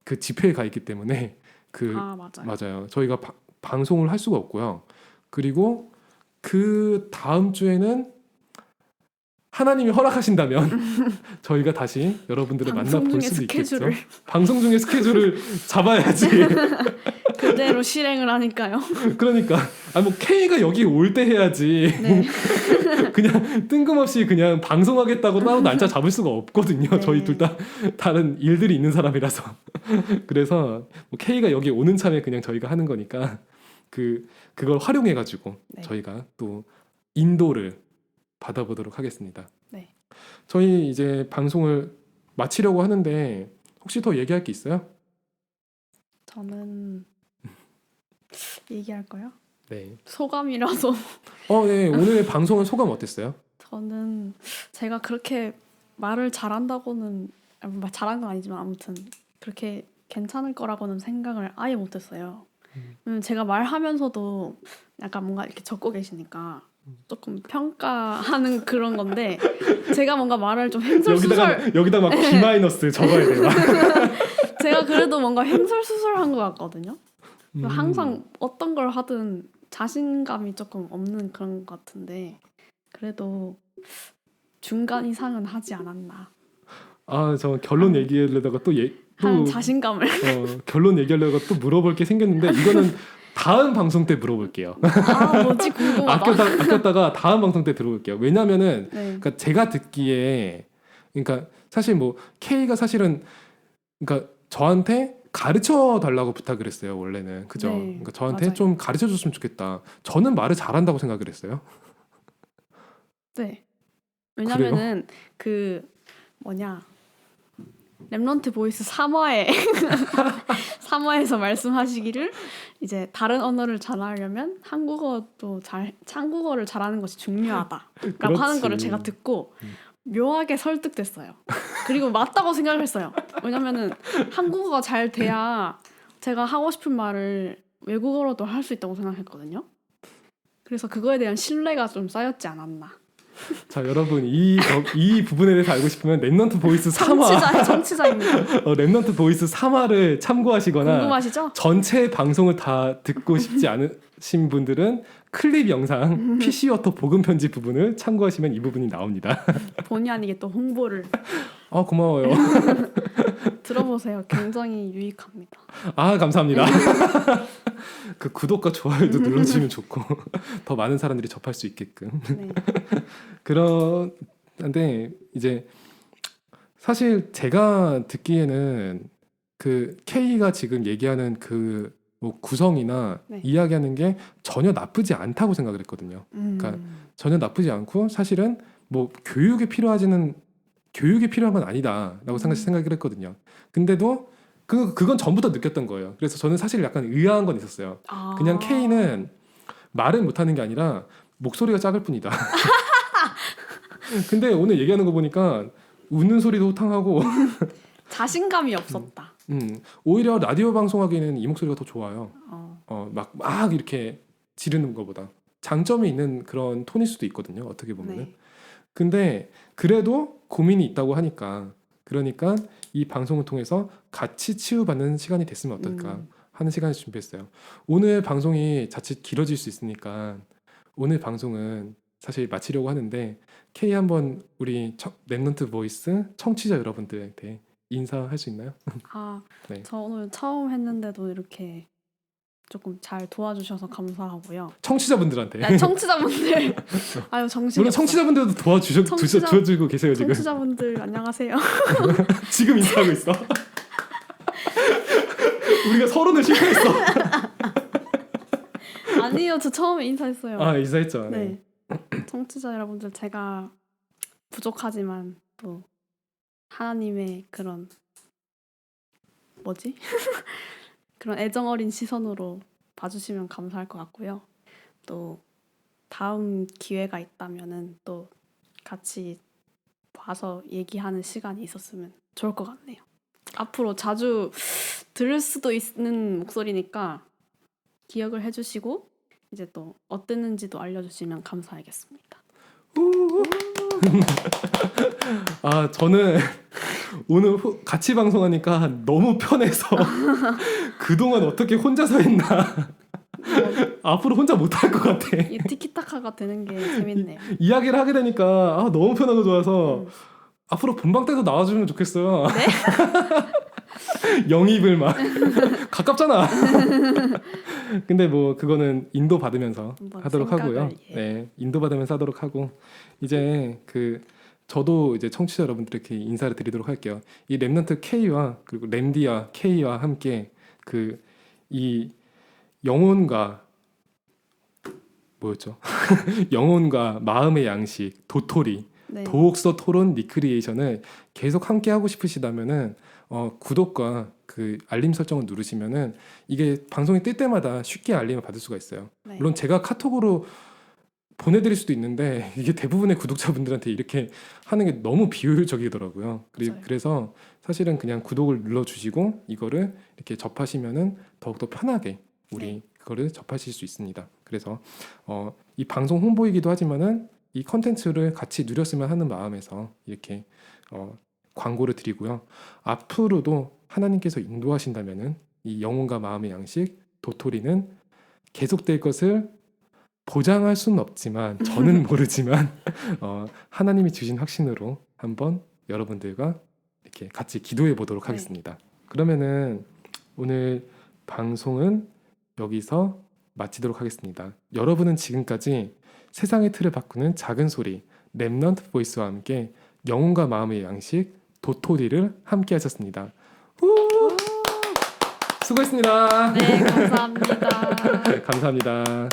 그 집회에 가 있기 때문에 맞아요. 맞아요. 저희가 방송을 할 수가 없고요. 그리고 그 다음 주에는 하나님이 허락하신다면 저희가 다시 여러분들을 만나볼 수도 있겠죠. 방송 중에 스케줄을 잡아야지. 그대로 실행을 하니까요. 그러니까 뭐 K가 여기 올 때 해야지. 네. 그냥 뜬금없이 그냥 방송하겠다고 따로 날짜 잡을 수가 없거든요. 네. 저희 둘 다 다른 일들이 있는 사람이라서. 그래서 뭐 K가 여기 오는 참에 그냥 저희가 하는 거니까 그걸 활용해가지고 네. 저희가 또 인도를 받아보도록 하겠습니다. 네. 저희 이제 방송을 마치려고 하는데 혹시 더 얘기할 게 있어요? 저는 얘기할까요? 네. 소감이라서 네. 오늘의 방송은 소감 어땠어요? 저는 제가 그렇게 말을 잘한다고는 잘한 건 아니지만 아무튼 그렇게 괜찮을 거라고는 생각을 아예 못했어요. 제가 말하면서도 약간 뭔가 이렇게 적고 계시니까 조금 평가하는 그런 건데 제가 뭔가 말을 좀 횡설수설 여기다 막 B 마이너스 적어야 돼요. 제가 그래도 뭔가 횡설수설한 것 같거든요. 항상 어떤 걸 하든 자신감이 조금 없는 그런 것 같은데 그래도 중간 이상은 하지 않았나. 저 결론 얘기하려다가 또 자신감을. 결론 얘기하려다가 또 물어볼 게 생겼는데 이거는 다음 방송 때 물어볼게요. 뭐지 궁금하다. 아꼈다가 다음 방송 때 들어볼게요. 왜냐면은 네. 그러니까 제가 듣기에 그러니까 사실 뭐 K가 사실은 그러니까 저한테 가르쳐 달라고 부탁을 했어요. 원래는 그죠? 네, 그러니까 저한테 맞아요. 좀 가르쳐 줬으면 좋겠다. 저는 말을 잘한다고 생각을 했어요. 네. 왜냐면은 랩넌트 보이스 3화에서 말씀하시기를 이제 다른 언어를 잘하려면 한국어를 잘하는 것이 중요하다라고 하는 거를 제가 듣고 묘하게 설득됐어요. 그리고 맞다고 생각을 했어요. 왜냐면은 한국어가 잘 돼야 제가 하고 싶은 말을 외국어로도 할 수 있다고 생각했거든요. 그래서 그거에 대한 신뢰가 좀 쌓였지 않았나. 자, 여러분 이 부분에 대해서 알고 싶으면 랩넌트 보이스 3화 청취자입니다. 랩넌트 보이스 3화를 참고하시거나 궁금하시죠? 전체 방송을 다 듣고 싶지 않으신 분들은 클립 영상 PC워터 복음 편집 부분을 참고하시면 이 부분이 나옵니다. 본의 아니게 또 홍보를 고마워요. 들어보세요. 굉장히 유익합니다. 감사합니다. 그 구독과 좋아요도 눌러주시면 좋고 더 많은 사람들이 접할 수 있게끔. 네. 그런데 이제 사실 제가 듣기에는 그 K가 지금 얘기하는 그 뭐 구성이나 네. 이야기하는 게 전혀 나쁘지 않다고 생각을 했거든요. 그러니까 전혀 나쁘지 않고 사실은 뭐 교육이 필요한 건 아니다라고 생각을 했거든요. 근데도 그건 전부터 느꼈던 거예요. 그래서 저는 사실 약간 의아한 건 있었어요. 그냥 K는 말은 못하는 게 아니라 목소리가 작을 뿐이다. 근데 오늘 얘기하는 거 보니까 웃는 소리도 호탕하고 자신감이 없었다. 오히려 라디오 방송하기에는 이 목소리가 더 좋아요. 어. 막 이렇게 지르는 것보다 장점이 있는 그런 톤일 수도 있거든요. 어떻게 보면은. 네. 근데 그래도 고민이 있다고 하니까 그러니까 이 방송을 통해서 같이 치유받는 시간이 됐으면 어떨까 하는 시간을 준비했어요. 오늘 방송이 자칫 길어질 수 있으니까 오늘 방송은 사실 마치려고 하는데 K 한번 우리 랩넌트 보이스 청취자 여러분들한테 인사할 수 있나요? 네. 저 오늘 처음 했는데도 이렇게 조금 잘 도와주셔서 감사하고요. 청취자분들한테. 야, 청취자분들. 아유, 정신이 물론 없어. 청취자분들도 도와주고 계세요 지금. 청취자분들 안녕하세요. 지금 인사하고 있어. 우리가 서론을 실패했어. 아니요, 저 처음에 인사했어요. 인사했죠. 네. 청취자 여러분들, 제가 부족하지만 또 하나님의 그런 그런 애정 어린 시선으로 봐주시면 감사할 것 같고요. 또 다음 기회가 있다면은 또 같이 와서 얘기하는 시간이 있었으면 좋을 것 같네요. 앞으로 자주 들을 수도 있는 목소리니까 기억을 해주시고 이제 또 어땠는지도 알려주시면 감사하겠습니다. 저는 오늘 같이 방송하니까 너무 편해서 그동안 어떻게 혼자서 했나. 앞으로 혼자 못할 것 같아. 이 티키타카가 되는 게 재밌네요. 이야기를 하게 되니까 너무 편하고 좋아서 앞으로 본방 때도 나와주면 좋겠어요. 네? 영입을 막 가깝잖아. 근데 뭐 그거는 인도 받으면서 하도록 하고요. 네, 인도 받으면서 하도록 하고 이제 저도 이제 청취자 여러분들께 인사를 드리도록 할게요. 이 랩넌트 K와 그리고 램디와 K와 함께 이 영혼과 뭐였죠? 영혼과 마음의 양식 도토리 네. 도옥서 토론 리크리에이션을 계속 함께 하고 싶으시다면은 구독과 그 알림 설정을 누르시면은 이게 방송이 뜰 때마다 쉽게 알림을 받을 수가 있어요. 네. 물론 제가 카톡으로 보내드릴 수도 있는데 이게 대부분의 구독자분들한테 이렇게 하는 게 너무 비효율적이더라고요. 맞아요. 그래서 사실은 그냥 구독을 눌러주시고 이거를 이렇게 접하시면은 더욱더 편하게 우리 그거를 접하실 수 있습니다. 그래서 이 방송 홍보이기도 하지만은 이 컨텐츠를 같이 누렸으면 하는 마음에서 이렇게 광고를 드리고요. 앞으로도 하나님께서 인도하신다면은 이 영혼과 마음의 양식 도토리는 계속될 것을 보장할 수는 없지만 저는 모르지만 하나님이 주신 확신으로 한번 여러분들과 이렇게 같이 기도해 보도록 하겠습니다. 그러면은 오늘 방송은 여기서 마치도록 하겠습니다. 여러분은 지금까지 세상의 틀을 바꾸는 작은 소리 랩넌트 보이스와 함께 영혼과 마음의 양식 도토리를 함께 하셨습니다. 수고했습니다. 네, 감사합니다. 감사합니다.